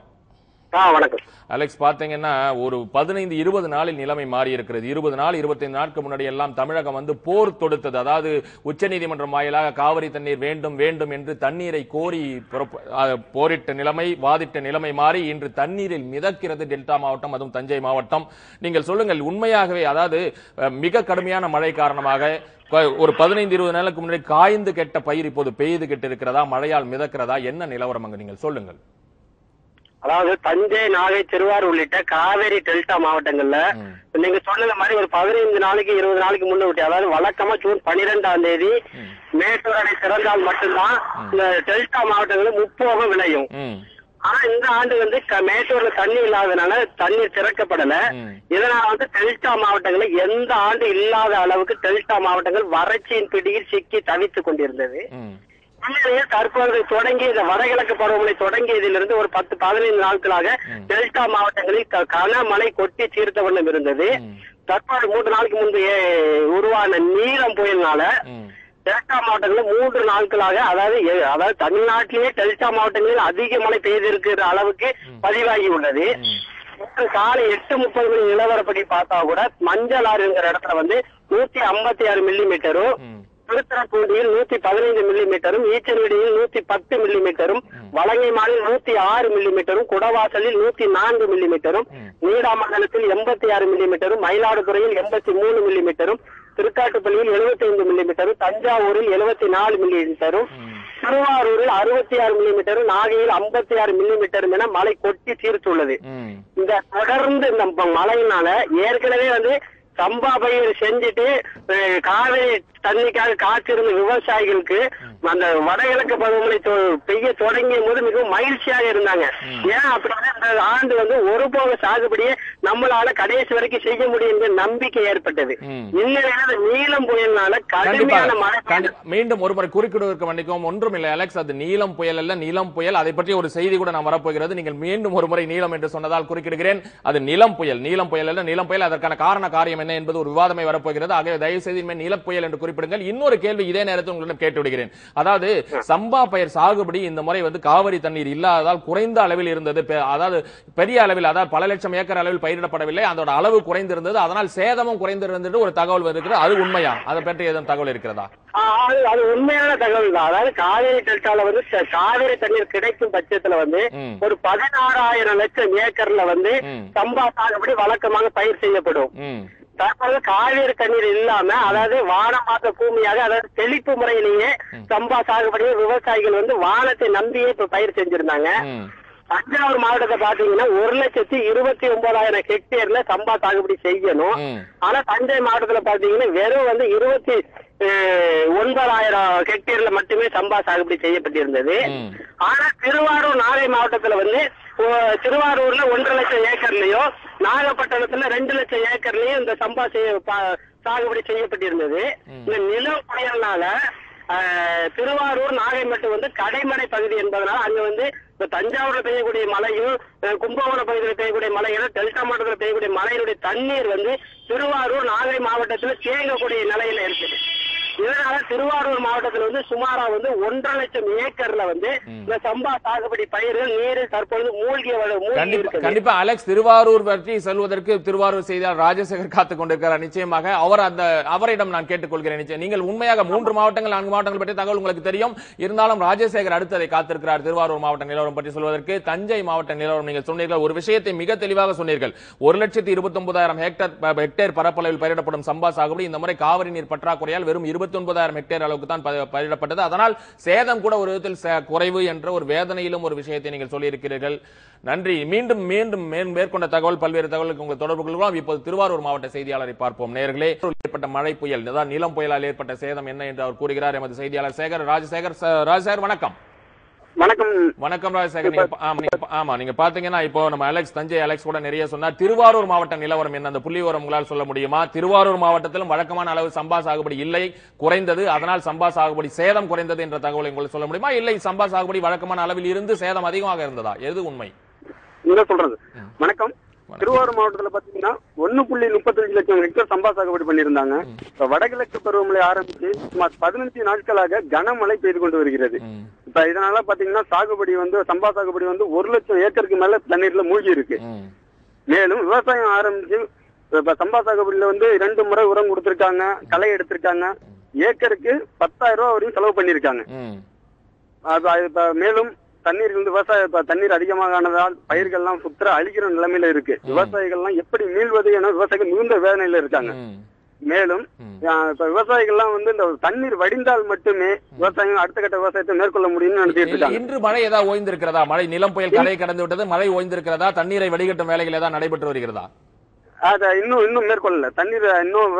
வணக்கம் அலெக்ஸ், பாத்தீங்கன்னா ஒரு 15-20 நாளில் நிலைமை மாறி இருக்கிறது. 20 நாள் 25 நாட்கள் முன்னாடி எல்லாம் தமிழகம் வந்து போர் தொடுத்தது. அதாவது உச்சநீதிமன்றம் வாயிலாக காவிரி தண்ணீர் வேண்டும் வேண்டும் என்று தண்ணீரை கோரி போரிட்ட நிலைமை, வாதிட்ட நிலைமை மாறி இன்று தண்ணீரில் மிதக்கிறது டெல்டா மாவட்டம், அதுவும் தஞ்சை மாவட்டம். நீங்கள் சொல்லுங்கள், உண்மையாகவே அதாவது மிக கடுமையான மழை காரணமாக ஒரு 15-20 நாளுக்கு முன்னாடி காய்ந்து கெட்ட பயிர் இப்போது பெய்து கெட்டு இருக்கிறதா, மழையால் மிதக்கிறதா, என்ன நிலவரம் அங்க நீங்கள் சொல்லுங்கள். அதாவது தஞ்சை, நாகை, திருவாரூர் உள்ளிட்ட காவேரி டெல்டா மாவட்டங்கள்ல நீங்க சொன்னது மாதிரி ஒரு 15 நாளைக்கு 20 நாளைக்கு முன்ன விட்டு, அதாவது வழக்கமா ஜூன் 12ஆம் தேதி மேட்டூர் அணை திறந்தால் மட்டும்தான் இந்த டெல்டா மாவட்டங்களில் முப்போகம் விளையும். ஆனா இந்த ஆண்டு வந்து மேட்டூர்ல தண்ணி இல்லாதனால தண்ணீர் திறக்கப்படல. இதனால வந்து டெல்டா மாவட்டங்களில் எந்த ஆண்டு இல்லாத அளவுக்கு டெல்டா மாவட்டங்கள் வறட்சியின் பிடியில் சிக்கி தவித்துக் கொண்டிருந்தது. தற்போது தொடங்கி இந்த வடகிழக்கு பருவமழை தொடங்கியதிலிருந்து ஒரு 10-15 நாட்களாக டெல்டா மாவட்டங்களில் கனமழை கொட்டி தீர்த்த வண்ணம் இருந்தது. தற்போது 3 நாளுக்கு முன்பு உருவான நீலம் புயல்னால டெல்டா மாவட்டங்களில் 3 நாட்களாக, அதாவது தமிழ்நாட்டிலேயே டெல்டா மாவட்டங்களில் அதிக மழை பெய்திருக்கிற அளவுக்கு பதிவாகி உள்ளது. காலை 8:30 மணி நிலவரப்படி பார்த்தா கூட மஞ்சள் ஆறுங்கிற இடத்துல வந்து 156 மில்லிமீட்டரும், திருத்துறைப்பூண்டியில் 115 மில்லிமீட்டரும், ஈச்சன்வெடியில் 110 மில்லிமீட்டரும், வலங்கைமானில் 106 மில்லிமீட்டரும், குடவாசலில் 104 மில்லிமீட்டரும், நீடாமங்கலத்தில் 86 மில்லிமீட்டரும், மயிலாடுதுறையில் 83 மில்லிமீட்டரும், திருக்காட்டுப்பள்ளியில் 75 மில்லிமீட்டரும், தஞ்சாவூரில் 74 மில்லிமீட்டரும், திருவாரூரில் 66 மில்லிமீட்டரும், நாகையில் 56 மில்லிமீட்டரும் என மழை கொட்டி தீர்த்துள்ளது. இந்த தொடர்ந்து இந்த மழையினால ஏற்கனவே வந்து சம்பா பயிர் செஞ்சுட்டு காவிரி தண்ணிக்காக காத்திருந்த விவசாயிகளுக்கு அந்த வடகிழக்கு பருவமழை பெய்ய தொடங்கிய போது மிகவும் மகிழ்ச்சியாக இருந்தாங்க. ஏன் அப்படின்னா இந்த ஆண்டு வந்து ஒரு போக சாகுபடியே நம்மளால கடைசி வரைக்கும் செய்ய முடியும் என்ற நம்பிக்கை ஏற்பட்டது. இந்நிலையில நீலம் புயல்னால கடுமையான மழை. மீண்டும் ஒருமுறை குறுக்கிடுவதற்கு மன்னிக்கவும், ஒன்றும் இல்லை அலெக்ஸ், அது நீலம் புயல் அல்ல, நீலம் புயல். அதை பற்றி ஒரு செய்தி கூட நான் வரப்போகிறது. நீங்கள் மீண்டும் ஒரு முறை நீலம் என்று சொன்னதால் குறுக்கிடுகிறேன். அது நிலம் புயல், நீலம் புயல் அல்ல, நீலம் புயல். அதற்கான காரண காரியம் என்ன என்பது ஒரு விவாதமே வரப்போகிறது. ஆகவே தயவு செய்து நீலம் புயல் என்று குறிப்பிடுங்கள். இன்னொரு கேள்வி இதே நேரத்தில் உங்களிடம் கேட்டு விடுகிறேன். அதாவது சம்பா பயிர் சாகுபடி இந்த முறை வந்து காவிரி தண்ணீர் இல்லாததால் குறைந்த அளவில் இருந்தது. அதாவது பெரிய அளவில், அதாவது பல லட்சம் ஏக்கர் அளவில் பயிரிடப்படவில்லை, அதோட அளவு குறைந்திருந்தது, அதனால் சேதமும் குறைந்திருந்தது ஒரு தகவல் வருகிறது. அது உண்மையா? அதை பற்றி ஏதும் தகவல் இருக்கிறதா? அது உண்மையான தகவல் தான். அதாவது காவிரி டெல்டால வந்து காவிரி தண்ணீர் கிடைக்கும் பட்சத்துல வந்து ஒரு 16,000 லட்சம் ஏக்கர்ல வந்து சம்பா சாகுபடி வழக்கமாக பயிர் செய்யப்படும். தற்போது காவிரி தண்ணீர் இல்லாம, அதாவது வானம் பார்த்த பூமியாக, அதாவது தெளிப்பு முறையிலேயே சம்பா சாகுபடியை விவசாயிகள் வந்து வானத்தை நம்பியே இப்ப பயிர் செஞ்சிருந்தாங்க. தஞ்சாவூர் மாவட்டத்தை பாத்தீங்கன்னா 1,29,000 ஹெக்டேர்ல சம்பா சாகுபடி செய்யணும். ஆனா தஞ்சை மாவட்டத்துல பாத்தீங்கன்னா வெறும் 29,000 ஹெக்டேர்ல மட்டுமே சம்பா சாகுபடி செய்யப்பட்டிருந்தது. ஆனா திருவாரூர் நாகை மாவட்டத்துல திருவாரூர்ல 1.5 லட்சம் ஏக்கர்லயும் நாகப்பட்டினத்துல 2 லட்சம் ஏக்கர்லயும் இந்த சம்பா சாகுபடி செய்யப்பட்டிருந்தது. இந்த நில புயல்னால திருவாரூர் நாகை மட்டும் கடைமடை பகுதி என்பதனால அங்க இப்ப தஞ்சாவூர்ல பெய்யக்கூடிய மழையும் கும்பகோணம் பகுதியில் பெய்யக்கூடிய மழையும் டெல்டா மாவட்டத்தில் பெய்யக்கூடிய மழையினுடைய தண்ணீர் திருவாரூர் நாகை மாவட்டத்தில் தேங்கக்கூடிய நிலையில இருக்குது. இதனால திருவாரூர் மாவட்டத்தில் சுமாரா 1.5 லட்சம் ஏக்கர்ல இந்த சம்பா சாகுபடி பயிர்கள் நீரில் தற்பொழுது மூழ்கி இருக்கு. கண்டிப்பா அலெக்ஸ், திருவாரூர் பற்றி செல்வதற்கு திருவாரூர் செய்தியாளர் ராஜசேகர் காத்துக் கொண்டிருக்கிறார். நிச்சயமாக அவரிடம் நான் கேட்டுக்கொள்கிறேன். நிச்சயம் நீங்கள் உண்மையாக 3 மாவட்டங்கள் 4 மாவட்டங்கள் பற்றி தகவல் உங்களுக்கு தெரியும். இருந்தாலும் ராஜசேகர் அடுத்ததை காத்திருக்கிறார் திருவாரூர் மாவட்ட நிலவரம் பற்றி சொல்வதற்கு. தஞ்சை மாவட்ட நிலவரம் நீங்கள் சொன்னீர்கள், ஒரு விஷயத்தை மிக தெளிவாக சொன்னீர்கள். 1,29,000 ஹெக்டேர் பரப்பளவில் பயிரிடப்படும் சம்பா சாகுபடி இந்த முறை காவிரி நீர் பற்றாக்குறையால் வெறும் 29,000 ஹெக்டேர் அளவுக்கு தான் பயிரிடப்பட்டது. அதனால் சேதம் கூட ஒரு விதத்தில் குறைவு என்ற ஒரு வேதனையிலும் ஒரு விஷயத்தை நீங்கள் சொல்லியிருக்கிறீர்கள். நன்றி. மீண்டும் மேற்கொண்ட தகவல் பல்வேறு தகவலுக்கு உங்கள் தொடர்பு கொள்கிறோம். இப்போது திருவாரூர் மாவட்ட செய்தியாளரை பார்ப்போம். நேயர்களே, ஏற்பட்ட மழை புயல், நிலம் புயலால் ஏற்பட்ட சேதம் என்ன என்று அவர் கூறுகிறார். எமது செய்தியாளர் சேகர் ராஜசேகர் வணக்கம். வணக்கம் ராஜசேகர். நீங்க பாத்தீங்கன்னா இப்போ நம்ம தஞ்சை அலெக்ஸ் கூட நிறைய சொன்னார். திருவாரூர் மாவட்ட நிலவரம் என்ன, அந்த புள்ளிவிவரம் உங்களால் சொல்ல முடியுமா? திருவாரூர் மாவட்டத்திலும் வழக்கமான அளவு சம்பா சாகுபடி இல்லை, குறைந்தது. அதனால் சம்பா சாகுபடி சேதம் குறைந்தது என்ற தகவலை உங்களுக்கு சொல்ல முடியுமா? இல்லை சம்பா சாகுபடி வழக்கமான அளவில் இருந்து சேதம் அதிகமாக இருந்ததா? எது உண்மை? சொல்றது. வணக்கம். திருவாரூர் மாவட்டத்துல பாத்தீங்கன்னா 1.35 லட்சம் ஹெக்டேர் சம்பா சாகுபடி பண்ணிருந்தாங்க. இப்ப வடகிழக்கு பருவமழை ஆரம்பிச்சு சுமார் 15 நாட்களாக கனமழை பெய்து கொண்டு வருகிறது. இப்ப இதனால பாத்தீங்கன்னா சாகுபடி சம்பா சாகுபடி 1 லட்சம் ஏக்கருக்கு மேல தண்ணீர்ல மூழ்கி இருக்கு. மேலும் விவசாயம் ஆரம்பிச்சு இப்ப சம்பா சாகுபடியில 2 முறை உரம் கொடுத்திருக்காங்க, களை எடுத்திருக்காங்க. ஏக்கருக்கு 10,000 ரூபாய் வரையும் செலவு பண்ணிருக்காங்க. இப்ப மேலும் தண்ணீர் விவசாய தண்ணீர் அதிகமானதால் பயிர்கள்லாம் சுத்தர அழிக்கிற நிலைமையில இருக்கு. விவசாயிகள்லாம் எப்படி மீள்வது என விவசாயிகள் மிகுந்த வேதனையில இருக்காங்க. மேலும் இப்ப விவசாயிகள்லாம் இந்த தண்ணீர் வடிந்தால் மட்டுமே விவசாயம் அடுத்த கட்ட விவசாயத்தை மேற்கொள்ள முடியும்னு நினைச்சிட்டு இருக்காங்க. இன்று மழை ஏதாவது ஓய்ந்திருக்கிறதா? மழை நிலம் புயல் கரையை கடந்து விட்டது, மழை ஓய்ந்திருக்கிறதா? தண்ணீரை வடிகட்டும் வேலைகள் ஏதாவது நடைபெற்று வருகிறதா? அத இன்னும் மேற்கொள்ளல. தண்ணீர் இன்னும்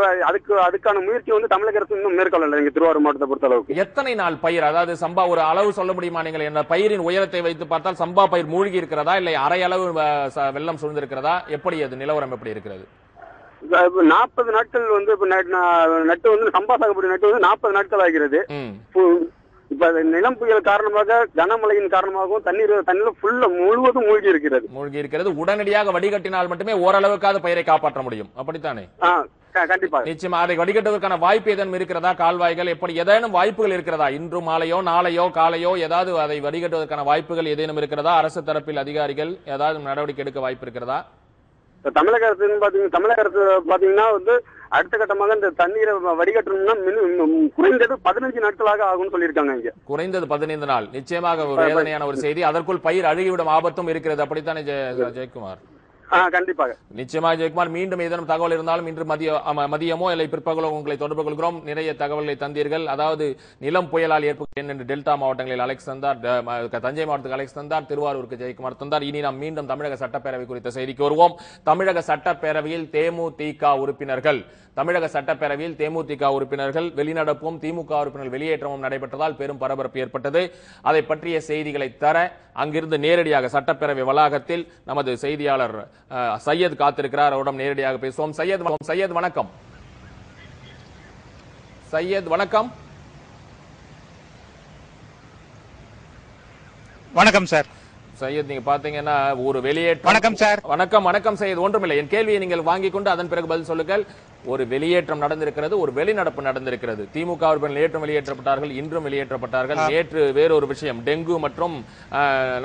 அதுக்கான முயற்சி தமிழக அரசு இன்னும் மேற்கொள்ளல. இங்க திருவாரூர் மாவட்டத்தை பொறுத்த அளவுக்கு எத்தனை நாள் பயிர், அதாவது சம்பா ஒரு அளவு சொல்ல முடியுமா? நீங்கள் என்ன பயிரின் உயரத்தை வைத்து பார்த்தால் சம்பா பயிர் மூழ்கி இருக்கிறதா, இல்லை அரை அளவு வெள்ளம் சூழ்ந்திருக்கிறதா? எப்படி அது நிலவரம் எப்படி இருக்கிறது? 40 நாட்கள் நட்டு சம்பா சாகுபடி நட்டு 40 நாட்கள் ஆகிறது. இப்ப நிலம் புயல் காரணமாக கனமழையின் காரணமாகவும் தண்ணீர் ஃபுல்லா முழுவதும் மூழ்கி இருக்கிறது. உடனடியாக வடிகட்டினால் மட்டுமே ஓரளவுக்காக பயிரை காப்பாற்ற முடியும், அப்படித்தானே? கண்டிப்பா. நிச்சயமா. அதை வடிகட்டுவதற்கான வாய்ப்பு ஏதேனும் இருக்கிறதா? கால்வாய்கள் எப்படி ஏதேனும் வாய்ப்புகள் இருக்கிறதா? இன்று மாலையோ நாளையோ காலையோ ஏதாவது அதை வடிகட்டுவதற்கான வாய்ப்புகள் ஏதேனும் இருக்கிறதா? அரசு தரப்பில் அதிகாரிகள் ஏதாவது நடவடிக்கை எடுக்க வாய்ப்பு இருக்கிறதா? தமிழக அரசு பாத்தீங்கன்னா அடுத்த கட்டமாக இந்த தண்ணீரை வடிகட்டணும்னா குறைந்தது 15 நாட்களாக ஆகும்னு சொல்லியிருக்காங்க. இங்க குறைந்தது 15 நாள். நிச்சயமாக ஒரு வேதனையான ஒரு செய்தி. அதற்குள் பயிர் அழுகிவிடும் ஆபத்தும் இருக்கிறது, அப்படித்தானே ஜெயக்குமார்? கண்டிப்பாக. நிச்சயமாக ஜெயக்குமார். மீண்டும் ஏதேனும் தகவல் இருந்தாலும் இன்று மதியமோ இல்லை பிற்பகலோ உங்களை தொடர்பு கொள்கிறோம். நிறைய தகவல்களை தந்தீர்கள். அதாவது நிலம் புயலால் ஏற்பட்ட டெல்டா மாவட்டங்களில் அலெக்ஸ் தந்தார், தஞ்சை மாவட்டத்துக்கு அலெக்ஸ் தந்தார், திருவாரூருக்கு ஜெயக்குமார் தந்தார். இனி நாம் மீண்டும் தமிழக சட்டப்பேரவை குறித்த செய்திக்கு வருவோம். தமிழக சட்டப்பேரவையில் தேமுதிக உறுப்பினர்கள் வெளிநடப்பும், திமுக உறுப்பினர்கள் வெளியேற்றமும் நடைபெற்றதால் பெரும் பரபரப்பு ஏற்பட்டது. அதை பற்றிய செய்திகளை தர அங்கிருந்து நேரடியாக சட்டப்பேரவை வளாகத்தில் நமது செய்தியாளர் சையத் காத்திருக்கிறார். அவரிடம் நேரடியாக பேசுவோம். சையத் வணக்கம். வணக்கம் சார். சையத், நீங்க பாத்தீங்கன்னா ஒரு வெளியேற்றம். வணக்கம் சார். வணக்கம் சையத். ஒன்றுமில்லை, என் கேள்வியை நீங்கள் வாங்கிக் கொண்டு அதன் பிறகு பதில் சொல்லுங்கள். ஒரு வெளியேற்றம் நடந்திருக்கிறது, ஒரு வெளிநடப்பு நடந்திருக்கிறது. திமுக நேற்றும் வெளியேற்றப்பட்டார்கள், இன்றும் வெளியேற்றப்பட்டார்கள். நேற்று வேறொரு விஷயம், டெங்கு மற்றும்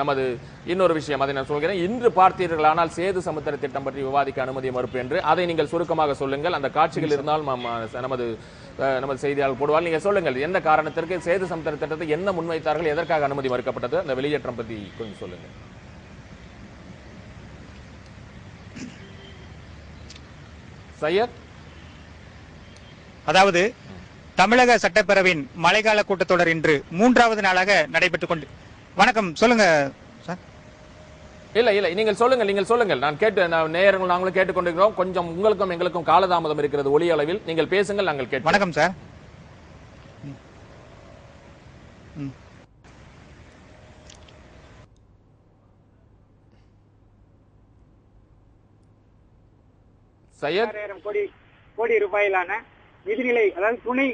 நமது இன்னொரு விஷயம், அதை நான் சொல்கிறேன். இன்று பார்த்தீர்கள் ஆனால் சேது சமுத்திர திட்டம் பற்றி விவாதிக்க அனுமதி மறுப்பு என்று. அதை நீங்கள் சுருக்கமாக சொல்லுங்கள். அந்த காட்சிகள் இருந்தால் நமது செய்தியாளர் போடுவார். நீங்க சொல்லுங்கள், எந்த காரணத்திற்கு சேது சமுத்திர திட்டத்தை என்ன முன்வைத்தார்கள், எதற்காக அனுமதி மறுக்கப்பட்டது, அந்த வெளியேற்றம் பற்றி கொஞ்சம் சொல்லுங்கள். சையத், அதாவது தமிழக சட்டப்பேரவையின் மழைக்கால கூட்டத்தொடர் இன்று 3வது நாளாக நடைபெற்றுக் கொண்டு. வணக்கம், சொல்லுங்க சார். இல்ல இல்ல நீங்கள் சொல்லுங்கள். நான் நேயர்கள் நாங்களும் கேட்டுக்கொண்டிருக்கிறோம். கொஞ்சம் உங்களுக்கும் எங்களுக்கும் காலதாமதம் இருக்கிறது ஒலி அளவில். நீங்கள் பேசுங்கள், நாங்கள் கேட்கிறோம். வணக்கம் சார். சையத், 6000 கோடி ரூபாயிலான நிதிநிலை, அதாவது துணை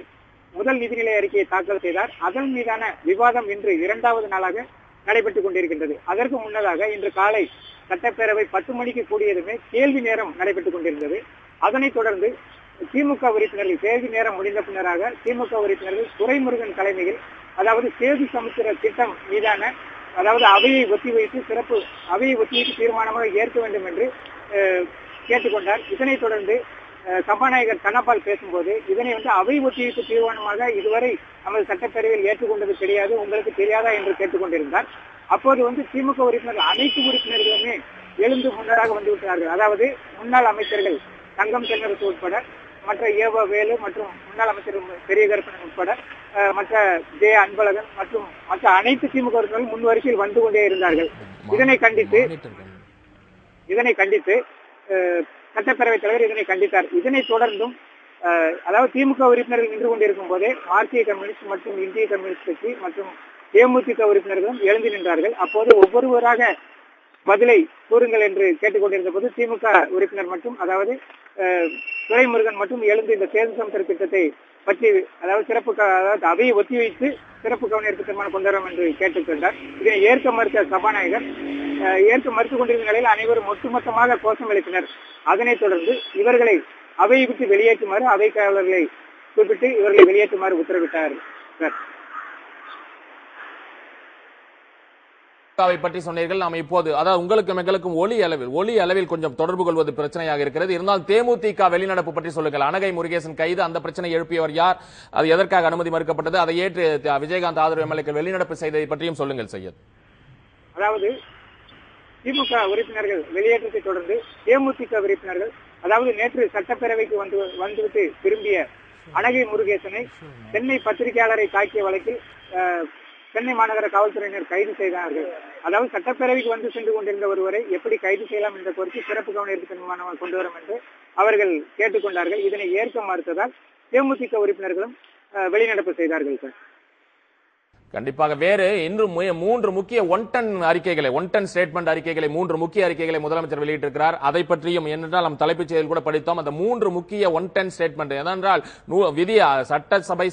முதல் நிதிநிலை அறிக்கையை தாக்கல் செய்தார். அதன் மீதான விவாதம் இன்று 2வது நாளாக நடைபெற்றுக் கொண்டிருக்கின்றது. அதற்கு முன்னதாக இன்று காலை சட்டப்பேரவை 10 மணிக்கு கூடியதுமே கேள்வி நேரம் நடைபெற்றுக் கொண்டிருந்தது. அதனைத் தொடர்ந்து திமுக உறுப்பினர்கள் கேள்வி நேரம் முடிந்த பின்னராக திமுக உறுப்பினர்கள் துரைமுருகன் தலைமையில், அதாவது சேது சமுத்திர திட்டம் மீதான, அதாவது அவையை ஒத்திவைத்து தீர்மானமாக ஏற்க வேண்டும் என்று கேட்டுக்கொண்டார். இதனைத் தொடர்ந்து சபாநாயகர் தனபால் பேசும்போது இதனை அவை ஒத்திவைப்பு தீர்மானமாக இதுவரை நமது சட்டப்பேரவையில் ஏற்றுக்கொண்டது கிடையாது, உங்களுக்கு தெரியாதா என்று கேட்டுக்கொண்டிருந்தார். அப்போது திமுக உறுப்பினர்கள் அனைத்து உறுப்பினர்களுமே எழுந்து முன்னதாக வந்துவிட்டார்கள். அதாவது முன்னாள் அமைச்சர்கள் தங்கம் தென்னரசு உட்பட, மற்ற ஏவ வேலு மற்றும் முன்னாள் அமைச்சர் பெரிய கருப்பணன் உட்பட, மற்ற ஜே அன்பழகன் மற்றும் மற்ற அனைத்து திமுக உறுப்பினர்கள் முன் வரிசையில் வந்து கொண்டே இருந்தார்கள். இதனை கண்டித்து சட்டப்பேரவைத் தலைவர் இதனை கண்டித்தார். இதனைத் தொடர்ந்தும் அதாவது திமுக உறுப்பினர்கள் நின்று கொண்டிருக்கும் போதே மார்க்சிய கம்யூனிஸ்ட் மற்றும் இந்திய கம்யூனிஸ்ட் கட்சி மற்றும் தேமுதிக உறுப்பினர்களும் எழுந்து நின்றார்கள். அப்போது ஒவ்வொருவராக பதிலை கூறுங்கள் என்று கேட்டுக்கொண்டிருந்த போது திமுக உறுப்பினர் மற்றும், அதாவது துரைமுருகன் மட்டும் எழுந்து இந்த சேது சமுத்திர திட்டத்தை பற்றி, அதாவது அவையை ஒத்திவைத்து சிறப்பு கவனிப்பு தீர்மானம் கொண்டு வரும் என்று கேட்டுக்கொண்டார். இதனை ஏற்க மறுத்த சபாநாயகர் ஏற்க மறுத்துக் கொண்டிருந்த நிலையில் அனைவரும் ஒட்டுமொத்தமாக கோஷம் எழுப்பினர். அதனைத் தொடர்ந்து இவர்களை அவையை விட்டு வெளியேற்றுமாறு அவை காவலர்களை குறிப்பிட்டு இவர்களை வெளியேற்றுமாறு உத்தரவிட்டார். பற்றி சொன்னீர்கள். நாம் இப்போது, அதாவது உங்களுக்கும் எங்களுக்கும் ஒலி அளவில் கொஞ்சம் தொடர்பு கொள்வது பிரச்சனையாக இருக்கிறது. இருந்தால் தேமுதிக வெளிநடப்பு பற்றி சொல்லுங்கள். அனகை முருகேசன் கைது, அந்த பிரச்சனை எழுப்பியவர் யார், அது எதற்காக அனுமதி மறுக்கப்பட்டது, அதை ஏற்று விஜயகாந்த் ஆதரவு எம்எல்ஏக்கள் வெளிநடப்பு செய்ததை பற்றியும் சொல்லுங்கள் சையத். அதாவது திமுக உறுப்பினர்கள் வெளியேற்றத்தை தொடர்ந்து தேமுதிக உறுப்பினர்கள், அதாவது நேற்று சட்டப்பேரவைக்கு வந்துவிட்டு திரும்பிய அனகை முருகேசனை சென்னை பத்திரிகையாளரை தாக்கிய வழக்கில் சென்னை மாநகர காவல்துறையினர் கைது செய்தார்கள். அதாவது சட்டப்பேரவைக்கு சென்று கொண்டிருந்த ஒருவரை எப்படி கைது செய்யலாம் என்ற கோரிக்கை சிறப்பு கவனிப்பு தீர்மானம் கொண்டு வரும் என்று அவர்கள் கேட்டுக்கொண்டார்கள். இதனை ஏற்க மறுத்ததால் தேமுதிக உறுப்பினர்களும் வெளிநடப்பு செய்தார்கள் சார். கண்டிப்பாக. வேறு இன்று 3 முக்கிய ஒன் டன் ஸ்டேட்மெண்ட் அறிக்கைகளை 3 முக்கிய அறிக்கைகளை முதலமைச்சர் வெளியிட்டிருக்கிறார். அதை பற்றியும், ஏனென்றால் நம் தலைப்புச் செய்தியில் கூட படித்தோம், அந்த 3 முக்கிய ஒன் டன் ஸ்டேட்மெண்ட் ஏனென்றால் விதி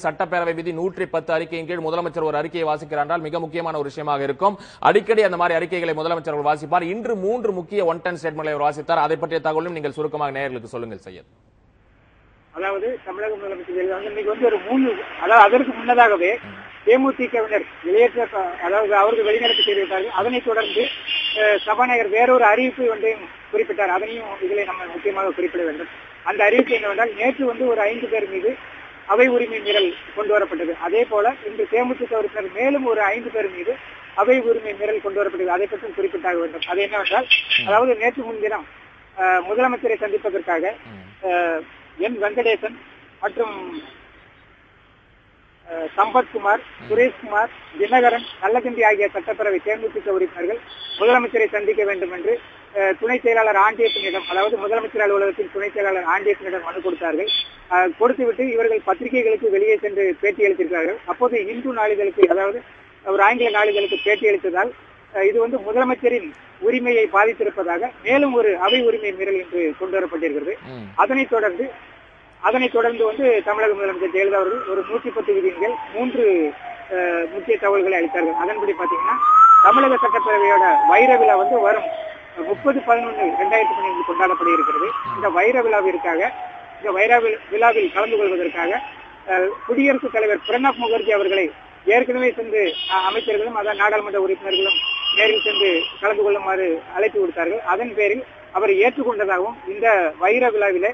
சட்டப்பேரவை விதி 110 அறிக்கையின் கீழ் முதலமைச்சர் ஒரு அறிக்கையை வாசிக்கிறார் என்றால் மிக முக்கியமான ஒரு விஷயமாக இருக்கும். அடிக்கடி அந்த மாதிரி அறிக்கைகளை முதலமைச்சர் வாசிப்பார். இன்று 3 முக்கிய ஒன் டன் ஸ்டேட்மெண்ட்களை அவர் வாசித்தார். அதை பற்றிய தகவலும் நீங்கள் சுருக்கமாக நேயர்களுக்கு சொல்லுங்கள் சையத். அதாவது தமிழக முதலமைச்சர் இன்னைக்கு ஒரு 3, அதாவது அதற்கு முன்னதாகவே தேமுதிகவினர் வெளியேற்ற, அதாவது அவர்கள் வெளிநடப்பு செய்திருக்கிறார்கள். அதனைத் தொடர்ந்து சபாநாயகர் வேறொரு அறிவிப்பை குறிப்பிட்டார். அதனையும் இதில் நம்ம முக்கியமாக குறிப்பிட வேண்டும். அந்த அறிவிப்பு என்னவென்றால், நேற்று ஒரு 5 பேர் மீது அவை உரிமை மீறல் கொண்டு வரப்பட்டது. அதே போல இன்று தேமுதிக உறுப்பினர் மேலும் ஒரு 5 பேர் மீது அவை உரிமை மீறல் கொண்டு வரப்பட்டது. அதை பற்றி குறிப்பிட்டாக வேண்டும். அது என்னவென்றால், அதாவது நேற்று முன்தினம் முதலமைச்சரை சந்திப்பதற்காக என் வெங்கடேசன் மற்றும் சம்பத்குமார், சுரேஷ்குமார், தினகரன், நல்லகண்டி ஆகிய சட்டப்பேரவை தேமுதிக உறுப்பினர்கள் முதலமைச்சரை சந்திக்க வேண்டும் என்று துணை செயலாளர் ஆண்டியப்பனிடம், அதாவது முதலமைச்சர் அலுவலகத்தின் துணை செயலாளர் ஆண்டியப்பனிடம் மனு கொடுத்தார்கள். கொடுத்துவிட்டு இவர்கள் பத்திரிகைகளுக்கு வெளியே சென்று பேட்டி அளித்திருக்கிறார்கள். அப்போது இந்து நாளிதழுக்கு, அதாவது ஒரு ஆங்கில நாளிதழுக்கு பேட்டி அளித்ததால் இது முதலமைச்சரின் உரிமையை பாதித்திருப்பதாக மேலும் ஒரு அவை உரிமை மீறல் என்று கொண்டு வரப்பட்டிருக்கிறது. அதனைத் தொடர்ந்து தமிழக முதலமைச்சர் ஜெயலலிதா அவர்கள் ஒரு 110 விதியின் 3 முக்கிய தகவல்களை அளித்தார்கள். அதன்படி பாத்தீங்கன்னா, தமிழக சட்டப்பேரவையோட வைர விழா வரும் 30/11/2012 கொண்டாடப்பட இருக்கிறது. இந்த வைர விழாவில் கலந்து கொள்வதற்காக குடியரசுத் தலைவர் பிரணாப் முகர்ஜி அவர்களை ஏற்கனவே சென்று அமைச்சர்களும் அதாவது நாடாளுமன்ற உறுப்பினர்களும் நேரில் சென்று கலந்து கொள்ளுமாறு அழைப்பு கொடுத்தார்கள். அதன் பேரில் அவர் ஏற்றுக்கொண்டதாகவும் இந்த வைர விழாவில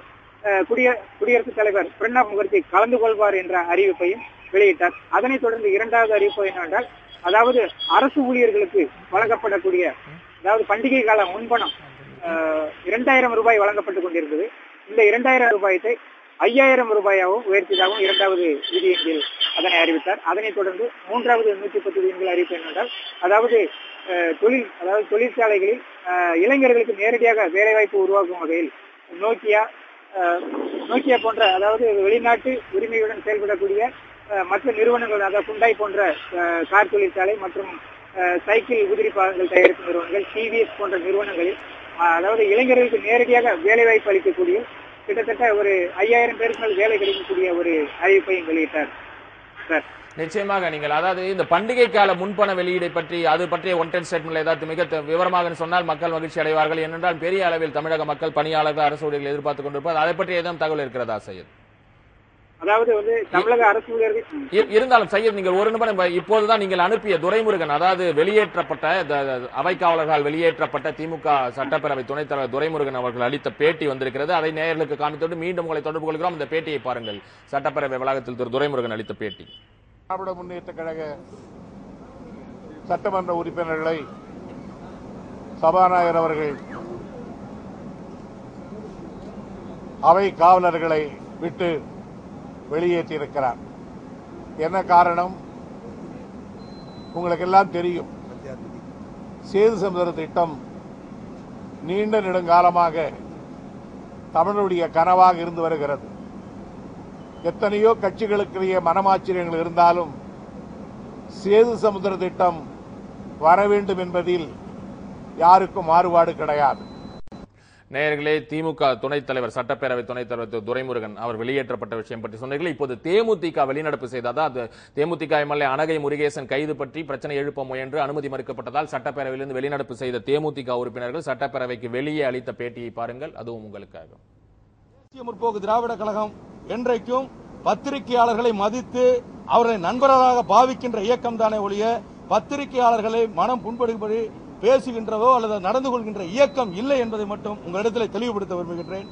குடியரசுத் தலைவர் பிரணாப் முகர்ஜி கலந்து கொள்வார் என்ற அறிவிப்பையும் வெளியிட்டார். அதனைத் தொடர்ந்து 2வது அறிவிப்பு என்னவென்றால், அதாவது அரசு ஊழியர்களுக்கு வழங்கப்படக்கூடிய, அதாவது பண்டிகை கால முன்பணம் 2000 ரூபாய் வழங்கப்பட்டுக் கொண்டிருந்தது. இந்த 2000 ரூபாயத்தை 5000 ரூபாயாகவும் உயர்த்தியதாகவும் 2வது விதியின் கீழ் அதனை அறிவித்தார். அதனைத் தொடர்ந்து 3வது 110 தினங்கள் அறிவிப்பு என்னவென்றால், அதாவது தொழிற்சாலைகளில் இளைஞர்களுக்கு நேரடியாக வேலைவாய்ப்பு உருவாக்கும் வகையில் நோக்கியா போன்ற, அதாவது வெளிநாட்டு உரிமையுடன் செயல்படக்கூடிய மற்ற நிறுவனங்கள், அதாவது குண்டாய் போன்ற கார் தொழிற்சாலை மற்றும் சைக்கிள் உதிரி பாகங்கள் தயாரிக்கும் நிறுவனங்கள், டிவிஎஸ் போன்ற நிறுவனங்களில் அதாவது இளைஞர்களுக்கு நேரடியாக வேலைவாய்ப்பு அளிக்கக்கூடிய கிட்டத்தட்ட ஒரு 5000 பேருக்கு மேல் வேலை கிடைக்கக்கூடிய ஒரு அறிவிப்பையும் வெளியிட்டார் சார். நிச்சயமாக நீங்கள் அதாவது இந்த பண்டிகை கால முன்பண வெளியீடை பற்றி அது பற்றிய ஒன்டென் ஸ்டேட்மெண்ட் ஏதாவது மிக விவரமாக சொன்னால் மக்கள் மகிழ்ச்சி அடைவார்கள். ஏனென்றால் பெரிய அளவில் தமிழக மக்கள் பணியாளர்கள் அரசு ஊழியர்கள் எதிர்பார்த்துக் கொண்டிருப்பார். அதை பற்றி ஏதும் தகவல் இருக்கிறதா சையத்? அதாவது தமிழக அரசு ஊழியர்கள் இருந்தாலும் சையத், நீங்கள் ஒரு நிமிடம், இப்போதுதான் நீங்கள் அனுப்பிய துரைமுருகன், அதாவது வெளியேற்றப்பட்ட அவைக்காவலர்களால் வெளியேற்றப்பட்ட திமுக சட்டப்பேரவை துணைத் தலைவர் துரைமுருகன் அவர்கள் அளித்த பேட்டி வந்திருக்கிறது. அதை நேயர்களுக்கு காமித்தோடு மீண்டும் உங்களை தொடர்பு கொள்கிறோம். இந்த பேட்டியை பாருங்கள். சட்டப்பேரவை வளாகத்தில் திரு துரைமுருகன் அளித்த பேட்டி. திராவிட முன்னேற்ற கழக சட்டமன்ற உறுப்பினர்களை சபாநாயகர் அவர்கள் அவை காவலர்களை விட்டு வெளியேற்றியிருக்கிறார். என்ன காரணம் உங்களுக்கு எல்லாம் தெரியும். சேது சமுத்திர திட்டம் நீண்ட நெடுங்காலமாக தமிழுடைய கனவாக இருந்து வருகிறது. எத்தனையோ கட்சிகளுக்கிடையே மனமாச்சரியங்கள் இருந்தாலும் சேது சமுத்திர திட்டம் வர வேண்டும் என்பதில் யாருக்கும் மாறுபாடு கிடையாது. நேயர்களே, திமுக துணைத் தலைவர் சட்டப்பேரவை துணைத் தலைவர் துரைமுருகன் அவர் வெளியேற்றப்பட்ட விஷயம் பற்றி சொன்னீர்கள். இப்போது தேமுதிக வெளிநடப்பு செய்ததால் தேமுதிக எம்எல்ஏ அனகை முருகேசன் கைது பற்றி பிரச்சனை எழுப்ப முயன்று அனுமதி மறுக்கப்பட்டதால் சட்டப்பேரவையிலிருந்து வெளிநடப்பு செய்த தேமுதிக உறுப்பினர்கள் சட்டப்பேரவைக்கு வெளியே அளித்த பேட்டியை பாருங்கள். அதுவும் உங்களுக்காக. தேசிய முற்போக்கு திராவிட கழகம் என்றைக்கும் பத்திரிகையாளர்களை மதித்து அவர்களை நண்பர்களாக பாவிக்கின்ற இயக்கம் தானே ஒழிய பத்திரிகையாளர்களை மனம் புண்படும்படி பேசுகின்றதோ அல்லது நடந்து கொள்கின்ற இயக்கம் இல்லை என்பதை மட்டும் உங்களிடத்தில் தெளிவுபடுத்த விரும்புகின்றேன்.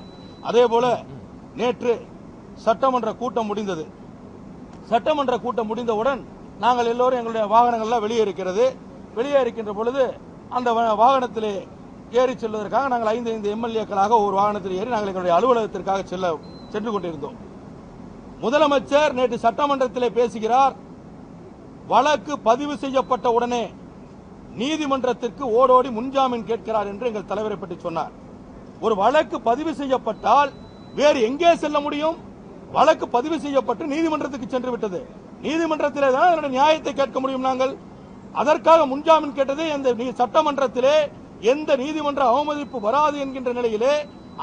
அதேபோல நேற்று சட்டமன்ற கூட்டம் முடிந்தது. சட்டமன்ற கூட்டம் முடிந்தவுடன் நாங்கள் எல்லோரும் எங்களுடைய வாகனங்கள்லாம் வெளியே இருக்கின்ற பொழுது அந்த வாகனத்திலே ஏறி செல்வதற்காக நாங்கள் 5 எம்எல்ஏக்களாக ஒரு வாகனத்தில் ஏறி நாங்கள் எங்களுடைய அலுவலகத்திற்காக சென்று கொண்டிருந்தோம். முதலமைச்சர் நேற்று சட்டமன்றத்திலே பேசுகிறார். வழக்கு பதிவு செய்யப்பட்ட உடனே நீதிமன்றத்திற்கு ஓடோடி முன்ஜாமீன் கேட்கிறார் என்று எங்கள் தலைவரை பற்றி சொன்னார். ஒரு வழக்கு பதிவு செய்யப்பட்டால் வேறு எங்கே செல்ல முடியும்? வழக்கு பதிவு செய்யப்பட்டு நீதிமன்றத்துக்கு சென்று விட்டது. நீதிமன்றத்திலே தான் அதனுடைய நியாயத்தை கேட்க முடியும். நாங்கள் அதற்காக முன்ஜாமீன் கேட்டது அந்த சட்டமன்றத்திலே எந்த நீதிமன்ற அவமதிப்பு வராது என்கின்ற நிலையிலே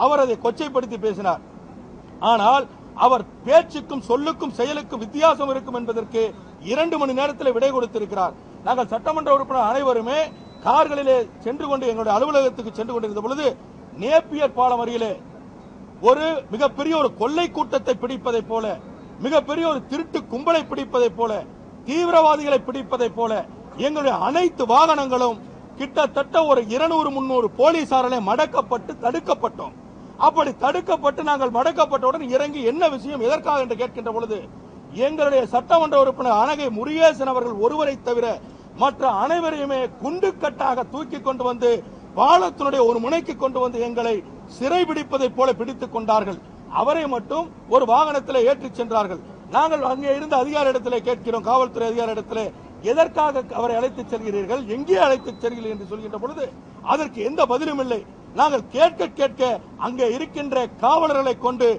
அவர் அதை கொச்சைப்படுத்தி பேசினார். ஆனால் அவர் பேச்சுக்கும் சொல்லுக்கும் செயலுக்கும் வித்தியாசம் இருக்கும் என்பதற்கு 2 மணி நேரத்தில் விடை கொடுத்திருக்கிறார். நாங்கள் சட்டமன்ற உறுப்பினர் அனைவருமே கார்களிலே சென்று கொண்டு எங்களுடைய அலுவலகத்துக்கு சென்று கொண்டிருந்த பொழுது நேப்பியர் பாலம் அருகிலே ஒரு மிகப்பெரிய ஒரு கொள்ளை கூட்டத்தை பிடிப்பதைப் போல, மிகப்பெரிய ஒரு திருட்டு கும்பலை பிடிப்பதைப் போல, தீவிரவாதிகளை பிடிப்பதைப் போல எங்களுடைய அனைத்து வாகனங்களும் கிட்டத்தட்ட ஒரு 200-300 போலீசாராலே மடக்கப்பட்டு தடுக்கப்பட்டோம். அப்படி தடுக்கப்பட்டு நாங்கள் மடக்கப்பட்டவுடன் இறங்கி என்ன விஷயம் எதற்காக என்று கேட்கின்ற பொழுது எங்களுடைய சட்டமன்ற உறுப்பினர் அனகை முருகேசன் அவர்கள் ஒருவரை தவிர மற்ற அனைவரையுமே குண்டுக்கட்டாக தூக்கி கொண்டு வந்து பாலத்தினுடைய ஒரு முனைக்கு கொண்டு வந்து எங்களை சிறைபிடிப்பதைப் போல பிடித்துக் கொண்டார்கள். அவரை மட்டும் ஒரு வாகனத்தில் ஏற்றிச் சென்றார்கள். நாங்கள் அங்கே இருந்த அதிகாரிடத்திலே கேட்கிறோம், காவல்துறை அதிகாரிடத்திலே, எதற்காக அவரை அழைத்துச் செல்கிறீர்கள், எங்கே அழைத்துச் செல்கிறீர்கள் என்று சொல்கின்ற பொழுது அதற்கு எந்த பதிலும் இல்லை. நாங்கள் கேட்க அங்கே இருக்கின்ற காவலர்களை கொண்டு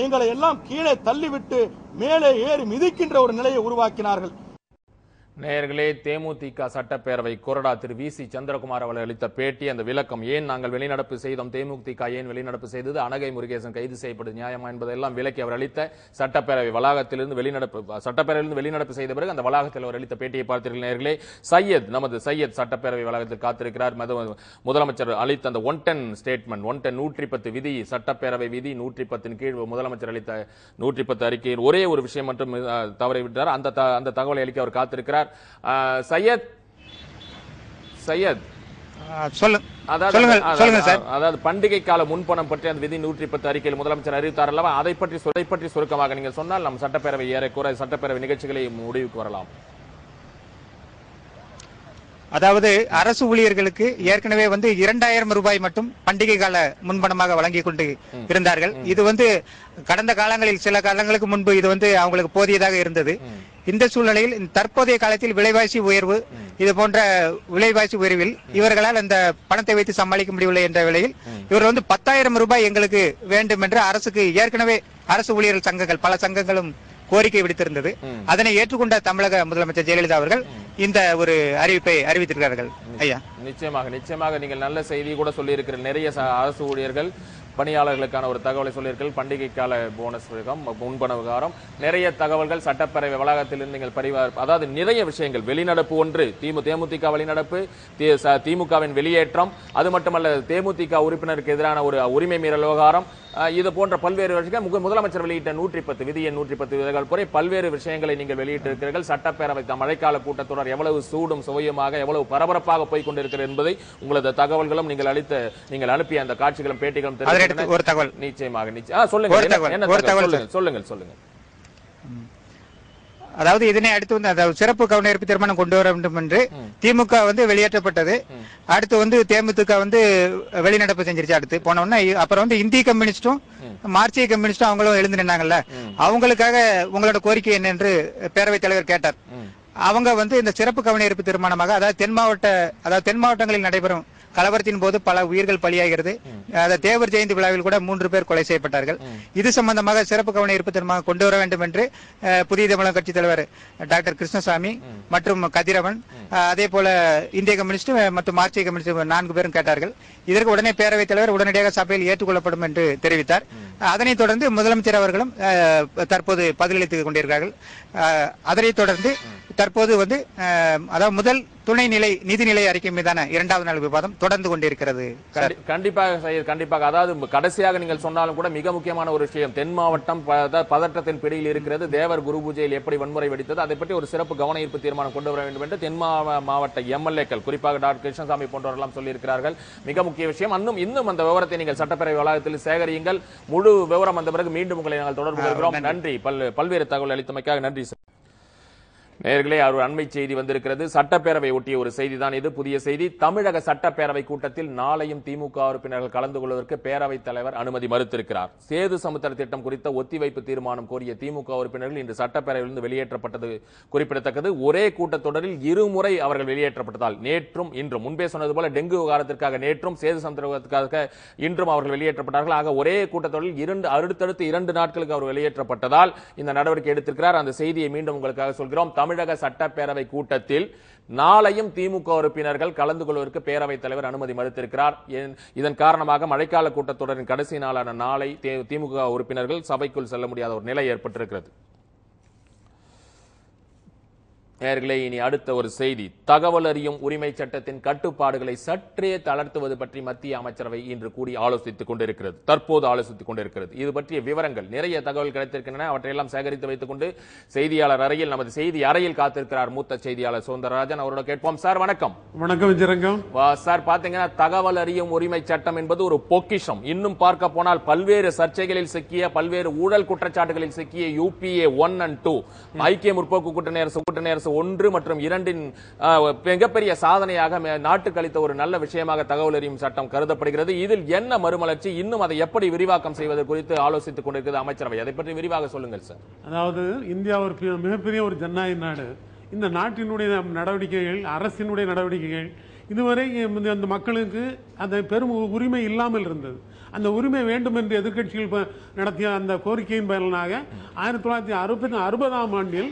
எங்களை எல்லாம் கீழே தள்ளிவிட்டு மேலே ஏறி மிதிக்கின்ற ஒரு நிலையை உருவாக்கினார்கள். நேயர்களே, தேமுதிக சட்டப்பேரவை கொறடா திரு வி.சி. சந்திரகுமார் அவர்கள் அளித்த பேட்டி, அந்த விளக்கம், ஏன் நாங்கள் வெளிநடப்பு செய்தோம், தேமுதிக ஏன் வெளிநடப்பு செய்தது, அனகை முருகேசன் கைது செய்யப்பட்டது நியாயமா என்பதெல்லாம் விளக்கி அவர் அளித்த சட்டப்பேரவை வளாகத்திலிருந்து வெளிநடப்பு செய்த பிறகு அந்த வளாகத்தில் அவர் அளித்த பேட்டியை பார்த்தீர்கள். நேயர்களே, நமது சையத் சட்டப்பேரவை வளாகத்தில் காத்திருக்கிறார். முதலமைச்சர் அளித்த அந்த 110 ஸ்டேட்மெண்ட், 110 விதி, சட்டப்பேரவை விதி 110 கீழ் முதலமைச்சர் அளித்த 110 அறிக்கையில் ஒரே ஒரு விஷயம் மட்டும் தவறிவிட்டார். அந்த தகவலை அளிக்க அவர் காத்திருக்கிறார். சையத், அதாவது பண்டிகை கால முன்பணம் பற்றி அந்த விதி 110 அறிக்கையில் முதலமைச்சர் அறிவித்தார் அல்லவா, அதை பற்றி சுருக்கமாக நீங்கள் சொன்னால் நம் சட்டப்பேரவை ஏறக்குறை சட்டப்பேரவை நிகழ்ச்சிகளை முடிவுக்கு வரலாம். அதாவது அரசு ஊழியர்களுக்கு ஏற்கனவே 2000 ரூபாய் மட்டும் பண்டிகை கால முன்பணமாக வழங்கி கொண்டு இருந்தார்கள். இது கடந்த காலங்களில் சில காலங்களுக்கு முன்பு இது அவங்களுக்கு போதியதாக இருந்தது. இந்த சூழ்நிலையில் தற்போதைய காலத்தில் விலைவாசி உயர்வு, இது போன்ற விலைவாசி உயர்வில் இவர்களால் அந்த பணத்தை வைத்து சமாளிக்க முடியவில்லை என்ற வேளையில் இவர் 10,000 ரூபாய் எங்களுக்கு வேண்டும் என்று அரசுக்கு ஏற்கனவே அரசு ஊழியர்கள் சங்கங்கள் பல சங்கங்களும் கோரிக்கை விடுத்திருந்தது. அதனை ஏற்றுக்கொண்ட தமிழக முதலமைச்சர் ஜெயலலிதா அவர்கள் இந்த ஒரு அறிவிப்பை அறிவித்திருக்கிறார்கள். ஐயா, நிச்சயமாக நீங்கள் நல்ல செய்தி கூட சொல்லி இருக்கிற நிறைய அரசு ஊழியர்கள் பணியாளர்களுக்கான ஒரு தகவலை சொல்லியிருக்கள். பண்டிகை கால போனஸ் முன்பண விவகாரம் நிறைய தகவல்கள் சட்டப்பேரவை வளாகத்திலிருந்து நீங்கள் அதாவது நிறைய விஷயங்கள் வெளிநடப்பு ஒன்று, தேமுதிக வெளிநடப்பு, திமுகவின் வெளியேற்றம், அது மட்டுமல்ல தேமுதிக உறுப்பினருக்கு எதிரான ஒரு உரிமை மீறல் விவகாரம், இது போன்ற பல்வேறு விஷயங்கள் முதலமைச்சர் வெளியிட்ட 110 விதி எண் 110 விதிகள் போல பல்வேறு விஷயங்களை நீங்கள் வெளியிட்டிருக்கிறீர்கள். சட்டப்பேரவை மழைக்கால கூட்டத்தொடர் எவ்வளவு சூடும் சுவையுமாக எவ்வளவு பரபரப்பாக போய் கொண்டிருக்கிறது என்பதை உங்களது தகவல்களும் நீங்கள் அனுப்பிய அந்த காட்சிகளும் பேட்டிகளும் ஒரு தகவல் நிச்சயமாக சொல்லுங்க. அதாவது இதனை அடுத்து சிறப்பு கவனஈர்ப்பு தீர்மானம் கொண்டு வர வேண்டும் என்று திமுக வெளியேற்றப்பட்டது. அடுத்து தேமுதிக வெளிநடப்பு செஞ்சிருச்சு. அடுத்து போன உடனே அப்புறம் இந்திய கம்யூனிஸ்டும் மார்க்சிய கம்யூனிஸ்டும் அவங்களும் எழுந்து நின்னாங்கல்ல, அவங்களுக்காக உங்களோட கோரிக்கை என்ன என்று பேரவைத் தலைவர் கேட்டார். அவங்க இந்த சிறப்பு கவனஈர்ப்பு தீர்மானமாக அதாவது தென் மாவட்டங்களில் நடைபெறும் கலவரத்தின் போது பல உயிர்கள் பலியாகிறது. தேவர் ஜெயந்தி விழாவில் கூட 3 பேர் கொலை செய்யப்பட்டார்கள். இது சம்பந்தமாக சிறப்பு கவனஈர்ப்பு தீர்மானம் கொண்டு வர வேண்டும் என்று புதிய தமிழக கட்சி தலைவர் டாக்டர் கிருஷ்ணசாமி மற்றும் கதிரவன், அதே போல இந்திய கம்யூனிஸ்ட் மற்றும் மார்க்சிய கம்யூனிஸ்ட் 4 பேரும் கேட்டார்கள். இதற்கு உடனே பேரவைத் தலைவர் உடனடியாக சபையில் ஏற்றுக்கொள்ளப்படும் என்று தெரிவித்தார். அதனைத் தொடர்ந்து முதலமைச்சர் அவர்களும் தற்போது பதிலளித்துக் கொண்டிருக்கிறார்கள். அதனைத் தொடர்ந்து தற்போது அதாவது முதல் துணைநிலை நிதிநிலை அறிக்கை மீதான 2வது நாள் விவாதம் தொடர்ந்து கொண்டிருக்கிறது. கண்டிப்பாக அதாவது கடைசியாக நீங்கள் சொன்னாலும் கூட மிக முக்கியமான ஒரு விஷயம், தென் மாவட்டம் பதற்றத்தின் பிடியில் இருக்கிறது. தேவர் குரு பூஜையில் எப்படி வன்முறை வெடித்தது அதை பற்றி ஒரு சிறப்பு கவன ஈர்ப்பு தீர்மானம் கொண்டு வர வேண்டும் என்று தென் மாவட்ட எம்எல்ஏக்கள் குறிப்பாக டாக்டர் கிருஷ்ணசாமி போன்றவர்கள் சொல்லியிருக்கிறார்கள். மிக முக்கிய விஷயம். இன்னும் அந்த விவரத்தை நீங்கள் சட்டப்பேரவை வளாகத்தில் சேகரியுங்கள். முழு விவரம் வந்த பிறகு மீண்டும் உங்களை நாங்கள் தொடர்பு கொள்கிறோம். நன்றி. பல்வேறு தகவல் அளித்தமைக்காக நன்றி சார். நேயர்களே, ஒரு அண்மை செய்தி வந்திருக்கிறது. சட்டப்பேரவை ஒட்டிய ஒரு செய்தி தான் இது, புதிய செய்தி. தமிழக சட்டப்பேரவை கூட்டத்தில் நாளையும் திமுக உறுப்பினர்கள் கலந்து கொள்வதற்கு பேரவைத் தலைவர் அனுமதி மறுத்திருக்கிறார். சேது சமுத்திர திட்டம் குறித்த ஒத்திவைப்பு தீர்மானம் கோரிய திமுக உறுப்பினர்கள் இன்று சட்டப்பேரவையிலிருந்து வெளியேற்றப்பட்டது குறிப்பிடத்தக்கது. ஒரே கூட்டத்தொடரில் 2 முறை அவர்கள் வெளியேற்றப்பட்டதால் நேற்றும் இன்றும் முன்பே சொன்னது போல டெங்கு விவகாரத்திற்காக நேற்றும் சேது சமுத்திரத்திற்காக இன்றும் அவர்கள் வெளியேற்றப்பட்டார்கள். ஆக ஒரே கூட்டத்தொடரில் அடுத்தடுத்து 2 நாட்களுக்கு அவர் வெளியேற்றப்பட்டதால் இந்த நடவடிக்கை எடுத்திருக்கிறார். அந்த செய்தியை மீண்டும் உங்களுக்காக சொல்கிறோம். தமிழக சட்டப்பேரவை கூட்டத்தில் நாளையும் திமுக உறுப்பினர்கள் கலந்து கொள்வதற்கு பேரவைத் தலைவர் அனுமதி மறுத்திருக்கிறார். இதன் காரணமாக மழைக்கால கூட்டத்தொடரின் கடைசி நாளான நாளை திமுக உறுப்பினர்கள் சபைக்குள் செல்ல முடியாத ஒரு நிலை ஏற்பட்டிருக்கிறது. நேயர்களே, இனி அடுத்த ஒரு செய்தி. தகவல் அறியும் உரிமை சட்டத்தின் கட்டுப்பாடுகளை சற்றே தளர்த்துவது பற்றி மத்திய அமைச்சரவை இன்று கூடி தற்போது ஆலோசித்துக் கொண்டிருக்கிறது. இது பற்றிய விவரங்கள் நிறைய தகவல் கிடைத்திருக்கின்றன. அவற்றையெல்லாம் சேகரித்து வைத்துக் கொண்டு செய்தியாளர் அறையில் நமது செய்தி அறையில் காத்திருக்கிறார் மூத்த செய்தியாளர் சுந்தரராஜன். அவரோட கேட்போம். சார் வணக்கம். வணக்கம் சார். பாத்தீங்கன்னா தகவல் அறியும் உரிமை சட்டம் என்பது ஒரு பொக்கிஷம். இன்னும் பார்க்க போனால் பல்வேறு சர்ச்சைகளில் சிக்கிய பல்வேறு ஊழல் குற்றச்சாட்டுகளில் சிக்கிய UPA 1 and 2 ஐக்கிய முற்போக்கு கூட்டணி அரசு 1 மற்றும் 2 மிகப்பெரிய சாதனையாக நாட்டுக்கு அளித்த ஒரு நல்ல விஷயமாக தகவல் அறியும் சட்டம் கருதப்படுகிறது. இதில் என்ன மறுமலர்ச்சி, இன்னும் அதை எப்படி விரிவாக்கம் செய்வது குறித்து ஆலோசித்துக் கொண்டிருக்கிறது அமைச்சரவை. அதை பற்றி விரிவாக சொல்லுங்கள் சார். அதாவது இந்தியா ஒரு மிகப்பெரிய ஒரு ஜனநாயக நாடு. இந்த நாட்டினுடைய நடவடிக்கைகள், அரசினுடைய நடவடிக்கைகள் இதுவரை அந்த மக்களுக்கு அந்த பெரும் உரிமை இல்லாமல் இருந்தது. அந்த உரிமை வேண்டும் என்று எதிர்க்கட்சிகள் நடத்திய அந்த கோரிக்கையின் பலனாக 1960ஆம் ஆண்டில்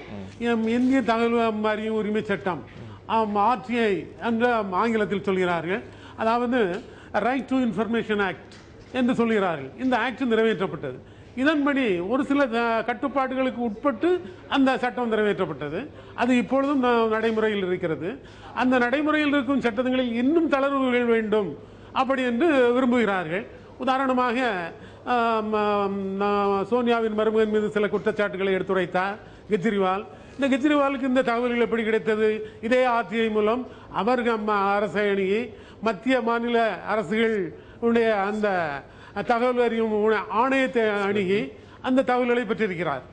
இந்திய தகவல் அறியும் உரிமை சட்டம் RTI என்று ஆங்கிலத்தில் சொல்கிறார்கள். அதாவது ரைட் டு இன்ஃபர்மேஷன் ஆக்ட் என்று சொல்கிறார்கள். இந்த ஆக்ட் நிறைவேற்றப்பட்டது. இதன்படி ஒரு சில கட்டுப்பாடுகளுக்கு உட்பட்டு அந்த சட்டம் நிறைவேற்றப்பட்டது. அது இப்பொழுதும் நடைமுறையில் இருக்கிறது. அந்த நடைமுறையில் இருக்கும் சட்டங்களில் இன்னும் தளர்வுகள் வேண்டும் அப்படி என்று விரும்புகிறார்கள். உதாரணமாக சோனியாவின் மருமகன் மீது சில குற்றச்சாட்டுகளை எடுத்துரைத்தார் கெஜ்ரிவால். இந்த கெஜ்ரிவாலுக்கு இந்த தகவல்கள் எப்படி கிடைத்தது? இதே RTI மூலம் அவர் அரசை அணுகி மத்திய மாநில அரசுகளுடைய அந்த தகவல் அறியும் ஆணையத்தை அணுகி அந்த தகவல்களை பெற்றிருக்கிறார்.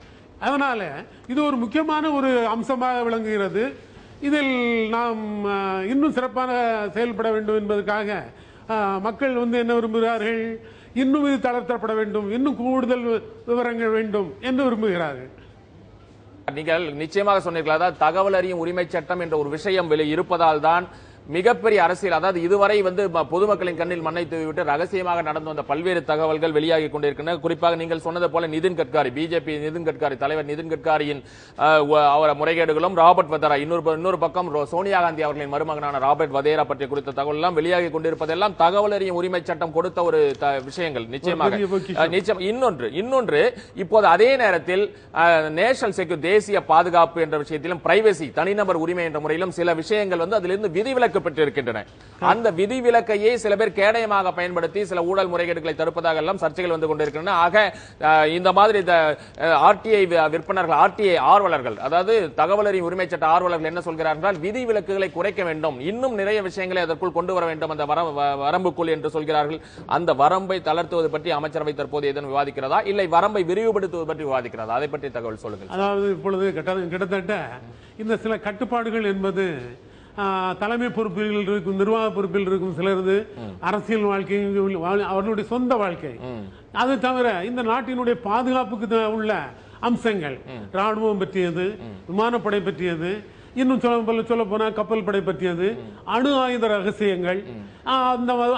அதனால இது ஒரு முக்கியமான ஒரு அம்சமாக விளங்குகிறது. இதில் நாம் இன்னும் சிறப்பாக செயல்பட வேண்டும் என்பதற்காக மக்கள் என்ன விரும்புகிறார்கள், இன்னும் இது தளர்த்தப்பட வேண்டும், இன்னும் கூடுதல் விவரங்கள் வேண்டும் என்று விரும்புகிறார்கள். நீங்கள் நிச்சயமாக சொன்னீர்கள், அதாவது தகவல் அறியும் உரிமை சட்டம் என்ற ஒரு விஷயம் இருப்பதால் தான் மிகப்பெரிய அரசியல், அதாவது இதுவரை பொதுமக்களின் கண்ணில் மண்ணை தூவிவிட்டு ரகசியமாக நடந்து வந்த பல்வேறு தகவல்கள் வெளியாகி கொண்டிருக்கின்றன. குறிப்பாக நீங்கள் சொன்னது போல நிதின் கட்காரி, பிஜேபி நிதின் கட்காரி தலைவர் நிதின் கட்காரியின் அவர் முறைகேடுகளும், ராபர்ட் வதேரா இன்னொரு பக்கம் சோனியா காந்தி அவர்களின் மருமகனான ராபர்ட் வதேரா பற்றிய குறித்த தகவல் எல்லாம் வெளியாகி கொண்டிருப்பதெல்லாம் தகவல் அறியும் உரிமை சட்டம் கொடுத்த ஒரு விஷயங்கள். நிச்சயமாக இன்னொன்று இப்போது அதே நேரத்தில் நேஷனல் செக்யூரிட்டி தேசிய பாதுகாப்பு என்ற விஷயத்திலும் பிரைவசி தனிநபர் உரிமை என்ற முறையிலும் சில விஷயங்கள் அதிலிருந்து விதிவிலக்கு பெற்றிருக்கின்றன. அந்த விதிவிலக்கையே சில பேர் கேடயமாக பயன்படுத்தி சில ஊழல் முறைகேடுகளை தடுப்பதாக எல்லாம் சர்ச்சைகள் வந்து கொண்டிருக்கின்றன. ஆக இந்த மாதிரி ஆர்டிஐ விற்பனர்கள், ஆர்டிஐ ஆர்வலர்கள், அதாவது தகவல் அறியும் உரிமை சட்ட ஆர்வலர்கள் என்ன சொல்கிறார்கள், விதிவிலக்குகளை குறைக்க வேண்டும், இன்னும் நிறைய விஷயங்களை அதற்குள் கொண்டு வர வேண்டும் அந்த வரம்புக்குள் என்று சொல்கிறார்கள். அந்த வரம்பை தளர்த்துவது பற்றி அமைச்சரவை தற்போது ஏதேனும் விவாதிக்கிறதா, இல்லை வரம்பை விரிவுபடுத்துவது பற்றி விவாதிக்கிறதா, அதை பற்றி தகவல் சொல்லுங்கள். அதாவது இப்பொழுது கிட்டத்தட்ட இந்த சில கட்டுப்பாடுகள் என்பது தலைமை பொறுப்பில் இருக்கும், நிர்வாக பொறுப்பில் இருக்கும் சிலரது அரசியல் வாழ்க்கை, அவர்களுடைய சொந்த வாழ்க்கை, அது தவிர இந்த நாட்டினுடைய பாதுகாப்புக்கு உள்ள அம்சங்கள், ராணுவம் பற்றியது, விமானப்படை பற்றியது, இன்னும் சொல்ல போனா கப்பல் படை பற்றியது, அணு ஆயுத ரகசியங்கள்,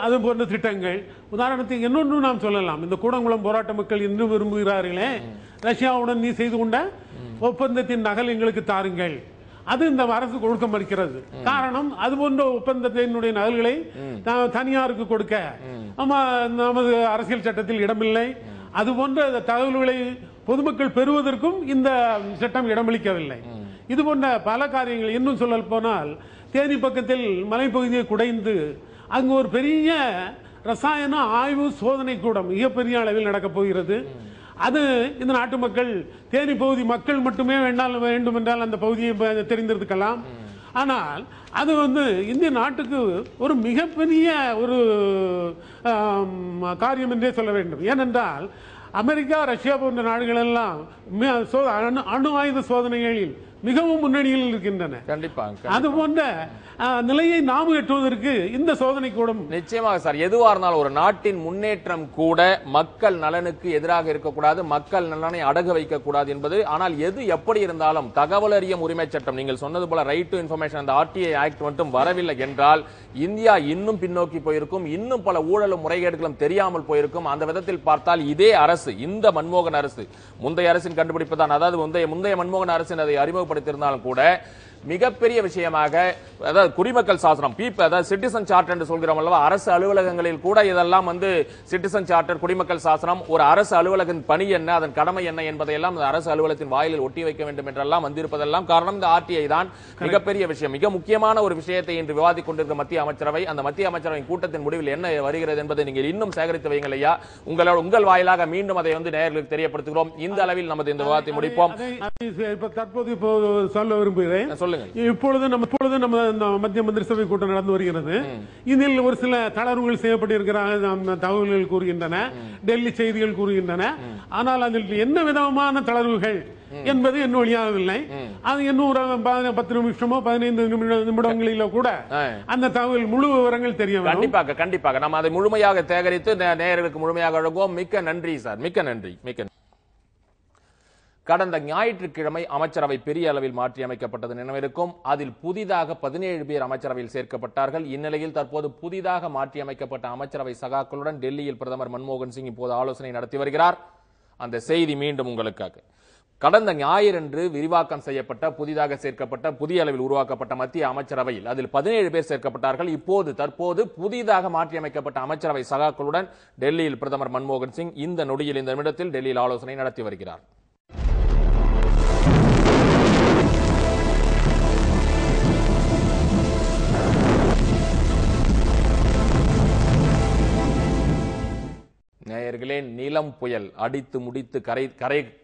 அது போன்ற திட்டங்கள். உதாரணத்துக்கு இன்னொன்று நாம் சொல்லலாம், இந்த கூடங்குளம் போராட்ட மக்கள் இன்னும் விரும்புகிறார்களே, ரஷ்யாவுடன் நீ செய்து கொண்ட ஒப்பந்தத்தின் நகல் எங்களுக்கு தாருங்கள், அது இந்த அரசு கொடுக்க மறுக்கிறது. காரணம், அது போன்ற ஒப்பந்தத்தினுடைய நகல்களை தனியாருக்கு கொடுக்க நமது அரசியல் சட்டத்தில் இடமில்லை. அது போன்ற தகவல்களை பொதுமக்கள் பெறுவதற்கும் இந்த சட்டம் இடமளிக்கவில்லை. இது போன்ற பல காரியங்கள். இன்னும் சொல்ல போனால், தேனி பக்கத்தில் மலைப்பகுதியை குடைந்து அங்கு ஒரு பெரிய ரசாயன ஆய்வு சோதனை கூடம் மிகப்பெரிய அளவில் நடக்கப் போகிறது. அது இந்த நாட்டு மக்கள், தேனி பகுதி மக்கள் மட்டுமே வேண்டும் என்றால் அந்த பகுதியை தெரிந்திருக்கலாம். ஆனால் அது இந்திய நாட்டுக்கு ஒரு மிகப்பெரிய ஒரு காரியம் என்றே சொல்ல வேண்டும். ஏனென்றால் அமெரிக்கா, ரஷ்யா போன்ற நாடுகள் எல்லாம் அணு ஆயுத சோதனைகளில் மிகவும் முன்னணியில் இருக்கின்றன. அது போன்ற நிலையை நாம் எட்டுவதற்கு இந்த சோதனை கூடம் நிச்சயமாக சார். எதுவா இருந்தாலும் ஒரு நாட்டின் முன்னேற்றம் கூட மக்கள் நலனுக்கு எதிராக இருக்கக்கூடாது, மக்கள் நலனை அடகு வைக்கக்கூடாது என்பது. ஆனால் எது எப்படி இருந்தாலும் தகவல் அறியும் உரிமை சட்டம், நீங்கள் சொன்னது போல ரைட் டு இன்ஃபர்மேஷன், அந்த ஆர்டிஐ ஆக்ட் மட்டும் வரவில்லை என்றால் இந்தியா இன்னும் பின்னோக்கி போயிருக்கும், இன்னும் பல ஊழலும் முறைகேடுகளும் தெரியாமல் போயிருக்கும். அந்த விதத்தில் பார்த்தால் இதே அரசு, இந்த மன்மோகன் அரசு, முந்தைய அரசின் கண்டுபிடிப்பு தான், அதாவது முந்தைய மன்மோகன் அரசின் அதை அறிமுகப்படுத்தியிருந்தாலும் கூட மிகப்பெரிய விஷயமாக, அதாவது குடிமக்கள் சாசனம், அதாவது சிட்டிசன் சார்ட்டர் என்று சொல்கிறோம் அல்லவா, அரசு அலுவலகங்களில் கூட இதெல்லாம் சிட்டிசன் சார்ட்டர், குடிமக்கள் சாசனம், ஒரு அரசு அலுவலகின் பணி என்ன, அதன் கடமை என்ன என்பதையெல்லாம் அரசு அலுவலகத்தின் வாயிலில் ஒட்டி வைக்க வேண்டும் என்றெல்லாம் வந்திருப்பதெல்லாம் காரணம் இந்த ஆர்டிஐ தான். மிகப்பெரிய விஷயம், மிக முக்கியமான ஒரு விஷயத்தை இன்று விவாதித்துக் கொண்டிருக்கிற மத்திய அமைச்சரவை, அந்த மத்திய அமைச்சரவையின் கூட்டத்தின் முடிவில் என்ன வருகிறது என்பதை நீங்கள் இன்னும் சேகரித்து வைங்கள் ஐயா. உங்கள் வாயிலாக மீண்டும் அதை நேயர்களுக்கு தெரியப்படுத்துகிறோம். இந்த அளவில் நமது இந்த விவாதத்தை முடிப்போம். தற்போது சொல்ல விரும்புகிறேன். இப்பொழுது நம்ம மத்திய மந்திரி சபை கூட்டம் நடந்து வருகிறது. இதில் ஒரு சில தளர்வுகள் செய்யப்பட்டிருக்கிறார்கள் தகவல்கள் கூறுகின்றன, டெல்லி செய்திகள் கூறுகின்றன. ஆனால் அதில் என்ன விதமான தளர்வுகள் என்பது இன்னும் வெளியாகவில்லை. அது இன்னும் 10 நிமிஷமோ 15 நிமிடங்களிலோ கூட அந்த தகவல் முழு விவரங்கள் தெரிய வரும். கண்டிப்பாக நாம் அதை முழுமையாக சேகரித்து நேயர்களுக்கு முழுமையாக வழங்குவோம். மிக்க நன்றி சார், மிக்க நன்றி. கடந்த ஞாயிற்றுக்கிழமை அமைச்சரவை பெரிய அளவில் மாற்றியமைக்கப்பட்டது நினைவிருக்கும். அதில் புதிதாக 17 பேர் அமைச்சரவையில் சேர்க்கப்பட்டார்கள். இந்நிலையில் தற்போது புதிதாக மாற்றியமைக்கப்பட்ட அமைச்சரவை சகாக்களுடன் டெல்லியில் பிரதமர் மன்மோகன் சிங் இப்போது ஆலோசனை நடத்தி வருகிறார். அந்த செய்தி மீண்டும் உங்களுக்காக. கடந்த ஞாயிறன்று விரிவாக்கம் செய்யப்பட்ட, புதிதாக சேர்க்கப்பட்ட, புதிய அளவில் உருவாக்கப்பட்ட மத்திய அமைச்சரவையில் அதில் 17 பேர் சேர்க்கப்பட்டார்கள். தற்போது புதிதாக மாற்றியமைக்கப்பட்ட அமைச்சரவை சகாக்களுடன் டெல்லியில் பிரதமர் மன்மோகன் சிங் இந்த நொடியில், இந்த நிமிடத்தில் டெல்லியில் ஆலோசனை நடத்தி வருகிறார். நேயர்களே, நிலம் புயல் அடித்து முடித்து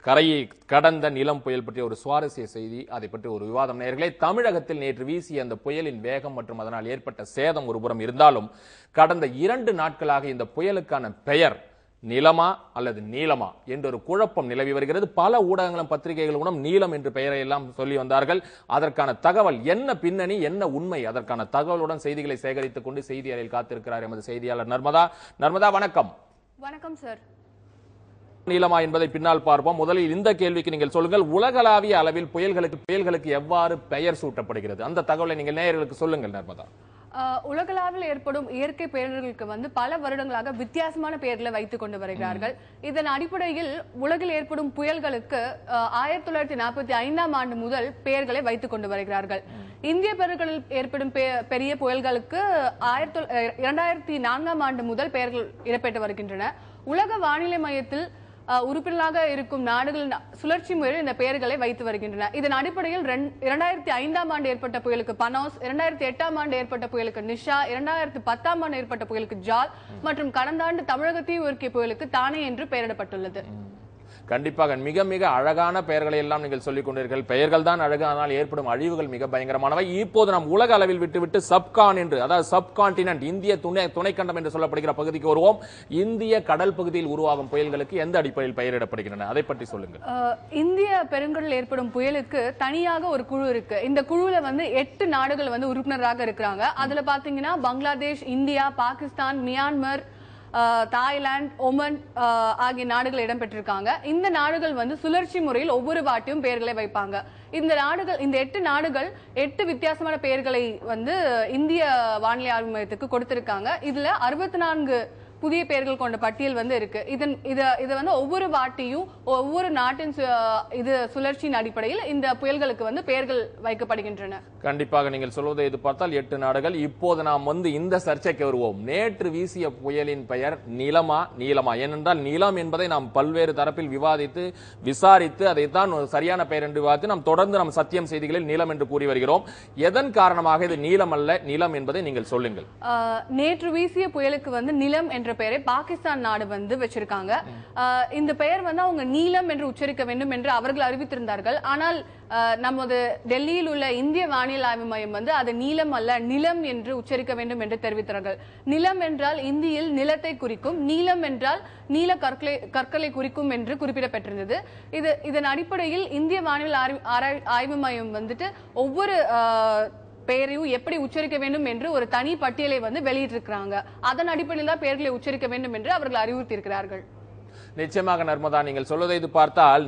கரையை கடந்த நிலம் புயல் பற்றிய ஒரு சுவாரஸ்ய செய்தி, அதை பற்றி ஒரு விவாதம். நேயர்களே, தமிழகத்தில் நேற்று வீசிய அந்த புயலின் வேகம் மற்றும் அதனால் ஏற்பட்ட சேதம் ஒருபுறம் இருந்தாலும், கடந்த 2 நாட்களாக இந்த புயலுக்கான பெயர் நிலமா அல்லது நீளமா என்ற ஒரு குழப்பம் நிலவி வருகிறது. பல ஊடகங்களும் பத்திரிகைகளும் நீலம் என்று பெயரை எல்லாம் சொல்லி வந்தார்கள். அதற்கான தகவல் என்ன பின்னணி, என்ன உண்மை, அதற்கான தகவலுடன் செய்திகளை சேகரித்துக் கொண்டு செய்தி அறையில் காத்திருக்கிறார் எமது செய்தியாளர் நர்மதா. நர்மதா, வணக்கம். வணக்கம் சார். நீளமா என்பதை பின்னால் பார்ப்போம். முதலில் இந்த கேள்விக்கு நீங்கள் சொல்லுங்கள், உலகளாவிய அளவில் புயல்களுக்கு எவ்வாறு பெயர் சூட்டப்படுகிறது, அந்த தகவலை நீங்கள் நேயர்களுக்கு சொல்லுங்கள் நர்மதா. உலகளாவில் ஏற்படும் இயற்கை பேரிடர்களுக்கு பல வருடங்களாக வித்தியாசமான பெயர்களை வைத்துக் கொண்டு வருகிறார்கள். இதன் அடிப்படையில் உலகில் ஏற்படும் புயல்களுக்கு 1945ஆம் ஆண்டு முதல் பெயர்களை வைத்துக் கொண்டு வருகிறார்கள். இந்திய பெருங்கடலில் ஏற்படும் பெரிய புயல்களுக்கு 2004ஆம் ஆண்டு முதல் பெயர்கள் இடம்பெற்று வருகின்றன. உலக வானிலை மையத்தில் உறுப்பினராக இருக்கும் நாடுகளின் சுழற்சி முறையில் இந்த பெயர்களை வைத்து வருகின்றன. இதன் அடிப்படையில் 2005ஆம் ஆண்டு ஏற்பட்ட புயலுக்கு பனோஸ், 2008ஆம் ஆண்டு ஏற்பட்ட புயலுக்கு நிஷா, 2010ஆம் ஆண்டு ஏற்பட்ட புயலுக்கு ஜால் மற்றும் கடந்த ஆண்டு தமிழகத்தையும் உருக்கிய புயலுக்கு தானே என்று பெயரிடப்பட்டுள்ளது. கண்டிப்பாக மிக மிக அழகான பெயர்களை எல்லாம் நீங்கள் சொல்லிக் கொண்டீர்கள். பெயர்கள் தான் அழகு, ஆனால் ஏற்படும் அழிவுகள் மிக பயங்கரமானவை. இப்போது நாம் உலக அளவில் விட்டுவிட்டு சப்கான் என்று, அதாவது சப்கான்டினென்ட், இந்திய துணைக்கண்டம் என்று சொல்லப்படுகிற பகுதிக்கு வருவோம். இந்திய கடல் பகுதியில் உருவாகும் புயல்களுக்கு எந்த அடிப்படையில் பெயரிடப்படுகின்றன, அதை பற்றி சொல்லுங்கள். இந்திய பெருங்கடலில் ஏற்படும் புயலுக்கு தனியாக ஒரு குழு இருக்கு. இந்த குழுல 8 நாடுகள் உறுப்பினராக இருக்கிறாங்க. அதுல பாத்தீங்கன்னா Bangladesh, India, Pakistan, Myanmar, Thailand, Oman ஆகிய நாடுகள் இடம்பெற்றிருக்காங்க. இந்த நாடுகள் சுழற்சி முறையில் ஒவ்வொரு வாட்டியும் பெயர்களை வைப்பாங்க. இந்த 8 நாடுகள் 8 வித்தியாசமான பெயர்களை இந்திய வானிலை ஆய்வு மையத்துக்கு கொடுத்திருக்காங்க. இதுல 64 புதிய பெயர்கள் கொண்ட பட்டியல் இருக்கு. இத ஒவ்வொரு வாட்டியும் ஒவ்வொரு நாட்டின் சுழற்சியின் அடிப்படையில் இந்த புயல்களுக்கு பெயர்கள் வைக்கப்படுகின்றன. கண்டிப்பாக நீங்கள் சொல்வதை இது பார்த்தால் 8 நாடுகள். இப்போது நாம் இந்த சர்ச்சைக்கு வருவோம். நேற்று வீசிய புயலின் பெயர் நிலமா நீளமா? ஏனென்றால் நிலம் என்பதை நாம் பல்வேறு தரப்பில் விவாதித்து விசாரித்து அதைத்தான் சரியான பெயர் என்று விவாதித்து நாம் தொடர்ந்து நம் சத்தியம் செய்திகளில் நிலம் என்று கூறி வருகிறோம். எதன் காரணமாக இது நீளம் அல்ல நிலம் என்பதை நீங்கள் சொல்லுங்கள். நேற்று வீசிய புயலுக்கு நிலம் என்ற பெயரை பாகிஸ்தான் நாடு வச்சிருக்காங்க. இந்த பெயர் அவங்க நீலம் என்று உச்சரிக்க வேண்டும் என்று அவர்கள் அறிவித்திருந்தார்கள். ஆனால் நமது டெல்லியில் உள்ள இந்திய வானிலை ஆய்வு மையம் அது நீலம் அல்ல நிலம் என்று உச்சரிக்க வேண்டும் என்று தெரிவித்தார்கள். நிலம் என்றால் இந்தியில் நிலத்தை குறிக்கும், நீலம் என்றால் நீல கற்களை குறிக்கும் என்று குறிப்பிடப்பட்டிருந்தது. இதன் அடிப்படையில் இந்திய வானிலை ஆய்வு மையம் ஒவ்வொரு பெயரையும் எப்படி உச்சரிக்க வேண்டும் என்று ஒரு தனி பட்டியலை வெளியிட்டிருக்கிறாங்க. அதன் அடிப்படையில் தான் பெயர்களை உச்சரிக்க வேண்டும் என்று அவர்கள் அறிவுறுத்தியிருக்கிறார்கள். நிச்சயமாக நர்மதா, நீங்கள் சொல்வதை இது பார்த்தால்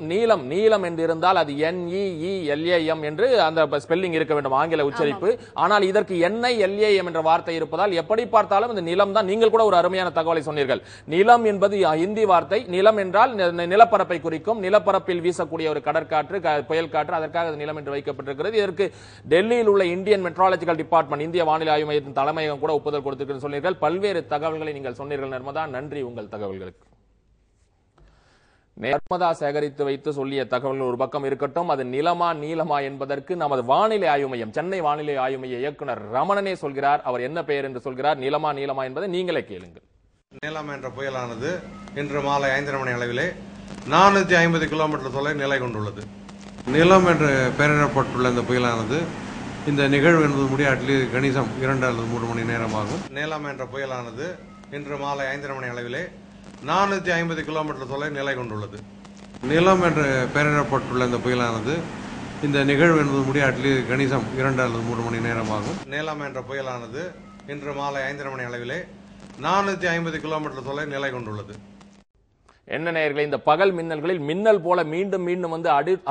நீலம் நீலம் என்று இருந்தால் அது NEELAM என்று அந்த ஸ்பெல்லிங் இருக்க வேண்டும், ஆங்கில உச்சரிப்பு. ஆனால் இதற்கு NILAM என்ற வார்த்தை இருப்பதால் எப்படி பார்த்தாலும் இந்த நிலம் தான். நீங்கள் கூட ஒரு அருமையான தகவலை சொன்னீர்கள். நிலம் என்பது ஹிந்தி வார்த்தை. நிலம் என்றால் நிலப்பரப்பை குறிக்கும். நிலப்பரப்பில் வீசக்கூடிய ஒரு கடற்காற்று, புயல் காற்று, அதற்காக நிலம் என்று வைக்கப்பட்டிருக்கிறது. இதற்கு டெல்லியில் உள்ள இந்தியன் மெட்ராலஜிக்கல் டிபார்ட்மெண்ட், இந்திய வானிலை ஆய்வு மையத்தின் தலைமையகம் கூட ஒப்புதல் கொடுத்திருக்கிறது சொன்னீர்கள். பல்வேறு தகவல்களை நீங்கள் சொன்னீர்கள் நர்மதா. நன்றி உங்கள் தகவல்களுக்கு. நர்மதா சேகரித்து வைத்து சொல்லிய தகவல்கள் ஒரு பக்கம் இருக்கட்டும். அது நிலமா நீளமா என்பதற்கு நமது வானிலை ஆய்வு மையம், சென்னை வானிலை ஆய்வு மைய இயக்குனர் ரமணனே சொல்கிறார். அவர் என்ன பெயர் என்று சொல்கிறார். நிலமா நீளமா என்பதை நீங்களே கேளுங்கள். நீலம் என்ற புயலானது இன்று மாலை 5:30 மணி அளவிலே 450 கிலோமீட்டர் தொலைவில் நிலை கொண்டுள்ளது. நிலம் என்று பெயரிடப்பட்டுள்ள இந்த புயலானது இந்த நிகழ்வு என்பது முடியாட்டில் கணிசம் 2 அல்லது 3 மணி நேரமாகும். நீலம் என்ற புயலானது இன்று மாலை 5:30 மணி அளவிலே 450 கிலோமீட்டர் தொலைவில் நிலை கொண்டுள்ளது. நிலம் என்று பெயரிடப்பட்டுள்ள இந்த புயலானது இந்த நிகழ்வு என்பது முடியாட்டில் கணிசம் 2 அல்லது 3 மணி நேரமாகும். நீலம் என்ற புயலானது இன்று மாலை 5:30 மணி அளவிலே 450 கிலோமீட்டர் தொலைவில் நிலை கொண்டுள்ளது. என்ன நேயர்களே, இந்த பகல் மின்னல்களில் மின்னல் போல மீண்டும் மீண்டும்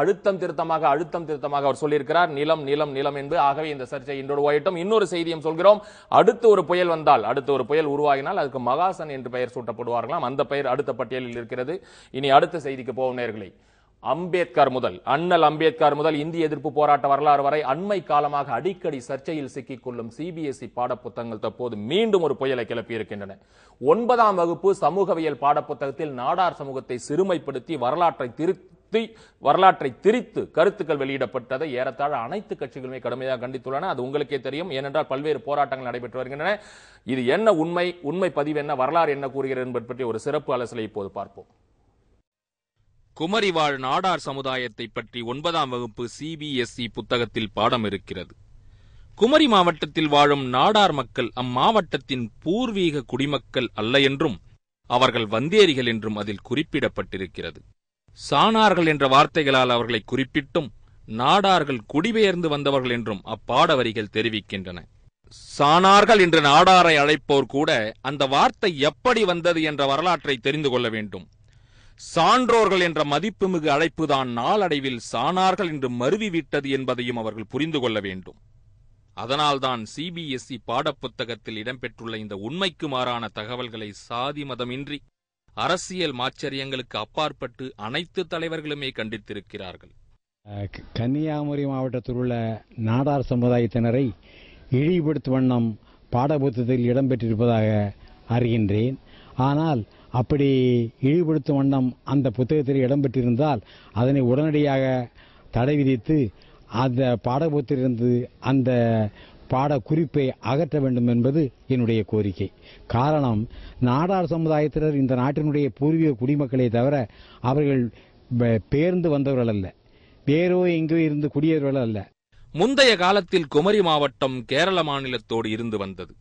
அழுத்தம் திருத்தமாக அவர் சொல்லியிருக்கிறார் நிலம் நிலம் நிலம் என்று. ஆகவே இந்த சர்ச்சை இன்றோடு ஓயட்டும். இன்னொரு செய்தியும் சொல்கிறோம். அடுத்து ஒரு புயல் உருவாகினால் அதுக்கு மகாசன் என்று பெயர் சூட்டப்படுவார்களாம். அந்த பெயர் அடுத்த பட்டியலில் இருக்கிறது. இனி அடுத்த செய்திக்கு போகும் நேயர்களே. அண்ணல் அம்பேத்கர் முதல் இந்திய எதிர்ப்பு போராட்ட வரலாறு வரை அண்மை காலமாக அடிக்கடி சர்ச்சையில் சிக்கிக் கொள்ளும் CBSE பாடப்புத்தகங்கள் தற்போது மீண்டும் ஒரு புயலை கிளப்பியிருக்கின்றன. 9ஆம் வகுப்பு சமூகவியல் பாடப்புத்தகத்தில் நாடார் சமூகத்தை சிறுமைப்படுத்தி வரலாற்றை திரித்து கருத்துக்கள் வெளியிடப்பட்டதை ஏறத்தாழ அனைத்து கட்சிகளுமே கடுமையாக கண்டித்துள்ளன. அது உங்களுக்கே தெரியும். ஏனென்றால் பல்வேறு போராட்டங்கள் நடைபெற்று வருகின்றன. இது என்ன உண்மை பதிவு என்ன, வரலாறு என்ன கூறுகிறது என்பது பற்றி ஒரு சிறப்பு அலசலை இப்போது பார்ப்போம். குமரி வாழ் நாடார் சமுதாயத்தை பற்றி 9ஆம் வகுப்பு CBSE புத்தகத்தில் பாடம் இருக்கிறது. குமரி மாவட்டத்தில் வாழும் நாடார் மக்கள் அம்மாவட்டத்தின் பூர்வீக குடிமக்கள் அல்ல என்றும் அவர்கள் வந்தேரிகள் என்றும் அதில் குறிப்பிடப்பட்டிருக்கிறது. சாணார்கள் என்ற வார்த்தைகளால் அவர்களை குறிப்பிட்டும் நாடார்கள் குடிபெயர்ந்து வந்தவர்கள் என்றும் அப்பாட வரிகள் தெரிவிக்கின்றன. சாணார்கள் என்று நாடாரை அழைப்போர் கூட அந்த வார்த்தை எப்படி வந்தது என்ற வரலாற்றை தெரிந்து கொள்ள வேண்டும். சான்றோர்கள் என்ற மதிப்புமிகு அழைப்புதான் நாளடைவில் சாணார்கள் என்று மருவிவிட்டது என்பதையும் அவர்கள் புரிந்து கொள்ள வேண்டும். அதனால்தான் சிபிஎஸ்இ பாடப்புத்தகத்தில் இடம்பெற்றுள்ள இந்த உண்மைக்கு மாறான தகவல்களை சாதி மதமின்றி அரசியல் மாச்சரியங்களுக்கு அப்பாற்பட்டு அனைத்து தலைவர்களுமே கண்டித்திருக்கிறார்கள். கன்னியாகுமரி மாவட்டத்தில் உள்ள நாடார் சமுதாயத்தினரை இழிவுபடுத்தும் வண்ணம் பாடப்புத்தகத்தில் இடம்பெற்றிருப்பதாக அறிகின்றேன். ஆனால் அப்படி இழிவுபடுத்தும் வண்ணம் அந்த புத்தகத்தில் இடம்பெற்றிருந்தால் அதனை உடனடியாக தடை விதித்து அந்த பாடப்புத்தகத்திலிருந்து அந்த பாட குறிப்பை அகற்ற வேண்டும் என்பது என்னுடைய கோரிக்கை. காரணம், நாடார் சமுதாயத்தினர் இந்த நாட்டினுடைய பூர்வீக குடிமக்களே தவிர அவர்கள் பெயர்ந்து வந்தவர்கள் அல்ல, வேறோ எங்கோ இருந்து குடியேறவர்கள் அல்ல. முந்தைய காலத்தில் குமரி மாவட்டம் கேரள மாநிலத்தோடு இருந்து வந்தது.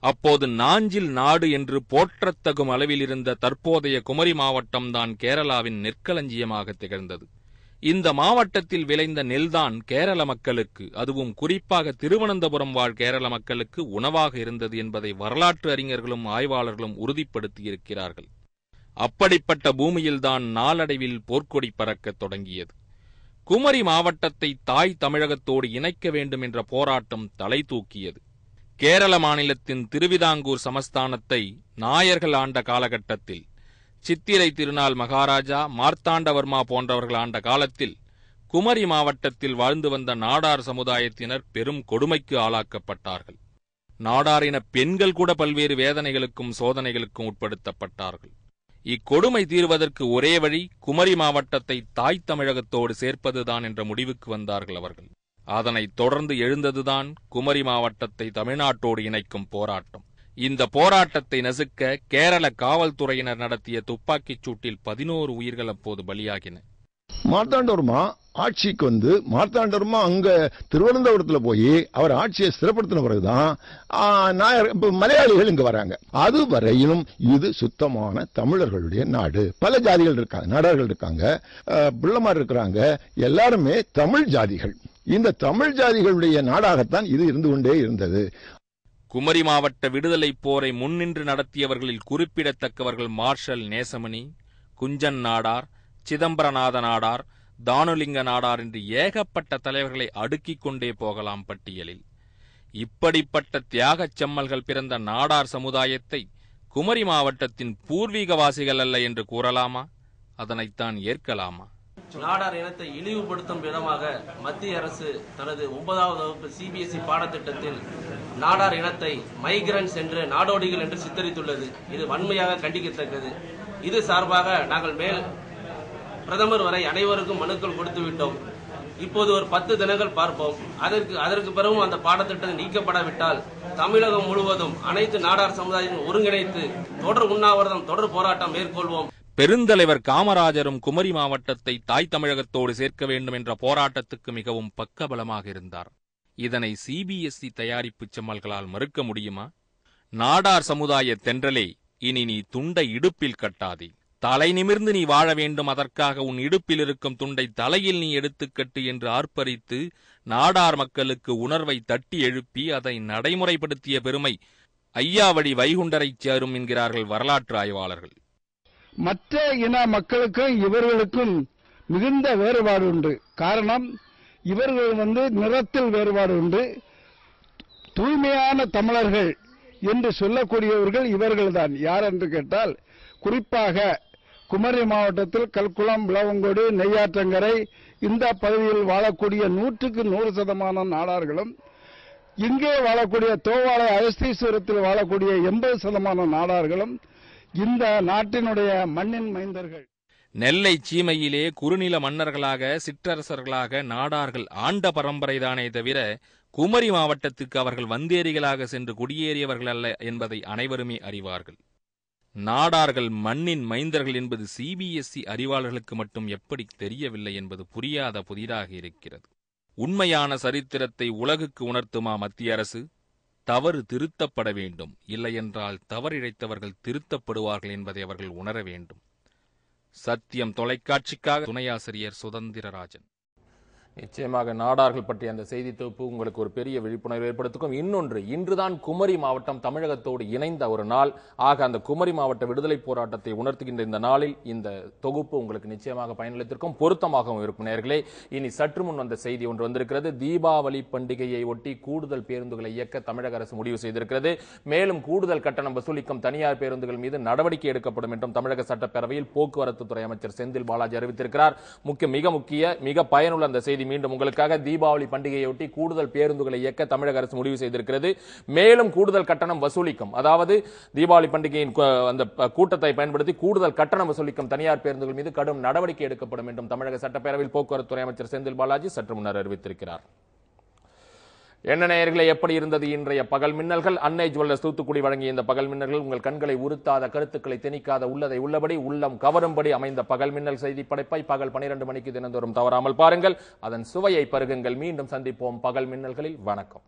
அப்போது நாஞ்சில் நாடு என்று போற்றத்தகும் அளவில் இருந்த தற்போதைய குமரி மாவட்டம்தான் கேரளாவின் நெற்களஞ்சியமாக திகழ்ந்தது. இந்த மாவட்டத்தில் விளைந்த நெல்தான் கேரள மக்களுக்கு, அதுவும் குறிப்பாக திருவனந்தபுரம் வாழ் கேரள மக்களுக்கு உணவாக இருந்தது என்பதை வரலாற்று அறிஞர்களும் ஆய்வாளர்களும் உறுதிப்படுத்தியிருக்கிறார்கள். அப்படிப்பட்ட பூமியில்தான் நாளடைவில் போர்க்கொடி பறக்கத் தொடங்கியது. குமரி மாவட்டத்தை தாய் தமிழகத்தோடு இணைக்க வேண்டும் என்ற போராட்டம் தலை தூக்கியது. கேரள மாநிலத்தின் திருவிதாங்கூர் சமஸ்தானத்தை நாயர்கள் ஆண்ட காலகட்டத்தில், சித்திரை திருநாள் மகாராஜா, மார்த்தாண்டவர்மா போன்றவர்கள் ஆண்ட காலத்தில் குமரி மாவட்டத்தில் வாழ்ந்து வந்த நாடார் சமுதாயத்தினர் பெரும் கொடுமைக்கு ஆளாக்கப்பட்டார்கள். நாடாரின பெண்கள் கூட பல்வேறு வேதனைகளுக்கும் சோதனைகளுக்கும் உட்படுத்தப்பட்டார்கள். இக்கொடுமை தீர்வதற்கு ஒரே வழி குமரி மாவட்டத்தை தாய் தமிழகத்தோடு சேர்ப்பதுதான் என்ற முடிவுக்கு வந்தார்கள் அவர்கள். அதனைத் தொடர்ந்து எழுந்ததுதான் குமரி மாவட்டத்தை தமிழ்நாட்டோடு இணைக்கும் போராட்டம். இந்த போராட்டத்தை நசுக்க கேரள காவல்துறையினர் நடத்திய துப்பாக்கிச் சூட்டில் 11 உயிர்கள் அப்போது பலியாகின. மார்த்தாண்டவர்மா ஆட்சிக்கு வந்து மார்த்தாண்டவர்மா அங்க திருவனந்தபுரத்துல போய் அவர் ஆட்சியை ஸ்திரப்படுத்தின பிறகுதான் மலையாளிகள் இங்க வராங்க. அது வரையிலும் இது சுத்தமான தமிழர்களுடைய நாடு. பல ஜாதிகள் இருக்காங்க, நாடார்கள் இருக்காங்க, பிள்ளைமார் இருக்கிறாங்க, எல்லாருமே தமிழ் ஜாதிகள். இந்த தமிழ் ஜாதிகளுடைய நாடாகத்தான் இது இருந்து கொண்டே இருந்தது. குமரி மாவட்ட விடுதலை போரை முன்னின்று நடத்தியவர்களில் குறிப்பிடத்தக்கவர்கள் மார்ஷல் நேசமணி, குஞ்சன் நாடார், சிதம்பரநாத நாடார், தானுலிங்க நாடார் என்று ஏகப்பட்ட தலைவர்களை அடுக்கிக் கொண்டே போகலாம் பட்டியலில். இப்படிப்பட்ட தியாகச் செம்மல்கள் பிறந்த நாடார் சமுதாயத்தை குமரி மாவட்டத்தின் பூர்வீகவாசிகள் அல்ல என்று கூறலாமா? அதனைத்தான் ஏற்கலாமா? நாடார் இனத்தை இழிவுபடுத்தும் விதமாக மத்திய அரசு தனது 9வது வகுப்பு சிபிஎஸ்இ பாடத்திட்டத்தில் நாடார் இனத்தை மைக்ரன்ஸ் என்று, நாடோடிகள் என்று சித்தரித்துள்ளது. இது வன்மையாக கண்டிக்கத்தக்கது. இது சார்பாக நாங்கள் மேல் பிரதமர் வரை அனைவருக்கும் மனுக்கள் கொடுத்து விட்டோம். இப்போது ஒரு 10 தினங்கள் பார்ப்போம். அதற்கு பிறகும் அந்த பாடத்திட்டம் நீக்கப்படாவிட்டால் தமிழகம் முழுவதும் அனைத்து நாடார் சமுதாயத்தையும் ஒருங்கிணைத்து தொடர் உண்ணாவிரதம், தொடர் போராட்டம் மேற்கொள்வோம். பெருந்தலைவர் காமராஜரும் குமரி மாவட்டத்தை தாய் தமிழகத்தோடு சேர்க்க வேண்டும் என்ற போராட்டத்துக்கு மிகவும் பக்கபலமாக இருந்தார். இதனை சிபிஎஸ்இ தயாரிப்பு செம்மல்களால் மறுக்க முடியுமா? நாடார் சமுதாய தென்றலே, இனி நீ துண்டை இடுப்பில் கட்டாதே. தலை நிமிர்ந்து நீ வாழ வேண்டும், அதற்காக உன் இடுப்பில் இருக்கும் துண்டை தலையில் நீ எடுத்துக்கட்டு என்று ஆர்ப்பரித்து நாடார் மக்களுக்கு உணர்வை தட்டி எழுப்பி அதை நடைமுறைப்படுத்திய பெருமை ஐயாவடி வைகுண்டரைச் சேரும் என்கிறார்கள் வரலாற்று ஆய்வாளர்கள். மற்ற இன மக்களுக்கும் இவர்களுக்கும் மிகுந்த வேறுபாடு உண்டு. காரணம், இவர்கள் நிறத்தில் வேறுபாடு உண்டு. தூய்மையான தமிழர்கள் என்று சொல்லக்கூடியவர்கள் இவர்கள்தான். யார் என்று கேட்டால், குறிப்பாக குமரி மாவட்டத்தில் கல்குளம், விளவங்கோடு, நெய்யாற்றங்கரை இந்த பகுதியில் வாழக்கூடிய 100% நாடார்களும், இங்கே வாழக்கூடிய தோவாளை அகஸ்தீஸ்வரத்தில் வாழக்கூடிய 80% நாடார்களும் இந்த நாட்டினுடைய மண்ணின் மைந்தர்கள். நெல்லை சீமையிலே குறுநில மன்னர்களாக, சிற்றரசர்களாக நாடார்கள் ஆண்ட பரம்பரைதானே தவிர குமரி மாவட்டத்துக்கு அவர்கள் வந்தேரிகளாக சென்று குடியேறியவர்கள் அல்ல என்பதை அனைவருமே அறிவார்கள். நாடார்கள் மண்ணின் மைந்தர்கள் என்பது சிபிஎஸ்இ அறிவாளர்களுக்கு மட்டும் எப்படி தெரியவில்லை என்பது புரியாத புதிராக இருக்கிறது. உண்மையான சரித்திரத்தை உலகுக்கு உணர்த்துமா மத்திய அரசு? தவறு திருத்தப்பட வேண்டும், இல்லையென்றால் தவறிழைத்தவர்கள் திருத்தப்படுவார்கள் என்பதை அவர்கள் உணர வேண்டும். சத்தியம் தொலைக்காட்சிக்காக துணையாசிரியர் சுதந்திரராஜன். நிச்சயமாக நாடார்கள் பற்றிய அந்த செய்தி தொகுப்பு உங்களுக்கு ஒரு பெரிய விழிப்புணர்வு ஏற்படுத்தும். இன்னொன்று, இன்றுதான் குமரி மாவட்டம் தமிழகத்தோடு இணைந்த ஒரு நாள். ஆக அந்த குமரி மாவட்ட விடுதலை போராட்டத்தை உணர்த்துகின்ற இந்த நாளில் இந்த தொகுப்பு உங்களுக்கு நிச்சயமாக பயனளித்திருக்கும், பொருத்தமாகவும் இருக்கும். நேயர்களே, இனி சற்று முன் வந்த செய்தி ஒன்று வந்திருக்கிறது. தீபாவளி பண்டிகையை ஒட்டி கூடுதல் பேருந்துகளை இயக்க தமிழக அரசு முடிவு செய்திருக்கிறது. மேலும் கூடுதல் கட்டணம் வசூலிக்கும் தனியார் பேருந்துகள் மீது நடவடிக்கை எடுக்கப்படும் என்றும் தமிழக சட்டப்பேரவையில் போக்குவரத்து துறை அமைச்சர் செந்தில் பாலாஜி அறிவித்திருக்கிறார். மிக பயனுள்ள அந்த செய்தி மீண்டும் உங்களுக்காக. தீபாவளி பண்டிகையொட்டி கூடுதல் பேருந்துகளை இயக்க தமிழக அரசு முடிவு செய்திருக்கிறது. மேலும் கூடுதல் கட்டணம் வசூலிக்கும், அதாவது தீபாவளி பண்டிகையின் அந்த கூட்டத்தை பயன்படுத்தி கூடுதல் கட்டணம் வசூலிக்கும் தனியார் பேருந்துகள் மீது கடும் நடவடிக்கை எடுக்கப்படும் என்றும் தமிழக சட்டப்பேரவையில் போக்குவரத்து துறை அமைச்சர் செந்தில் பாலாஜி சற்று முன்னர் அறிவித்திருக்கிறார். என்ன நேயர்களே, எப்படி இருந்தது இன்றைய பகல் மின்னல்கள்? அன்னை ஜுவல்லர்ஸ் தூத்துக்குடி வழங்கிய இந்த பகல் மின்னல்கள் உங்கள் கண்களை உறுத்தாத, கருத்துக்களை திணிக்காத, உள்ளதை உள்ளபடி உள்ளம் கவரும்படி அமைந்த பகல் மின்னல் செய்தி படைப்பை பகல் 12 மணிக்கு தினந்தோறும் தவறாமல் பாருங்கள். அதன் சுவையை பருகுங்கள். மீண்டும் சந்திப்போம் பகல் மின்னல்களில். வணக்கம்.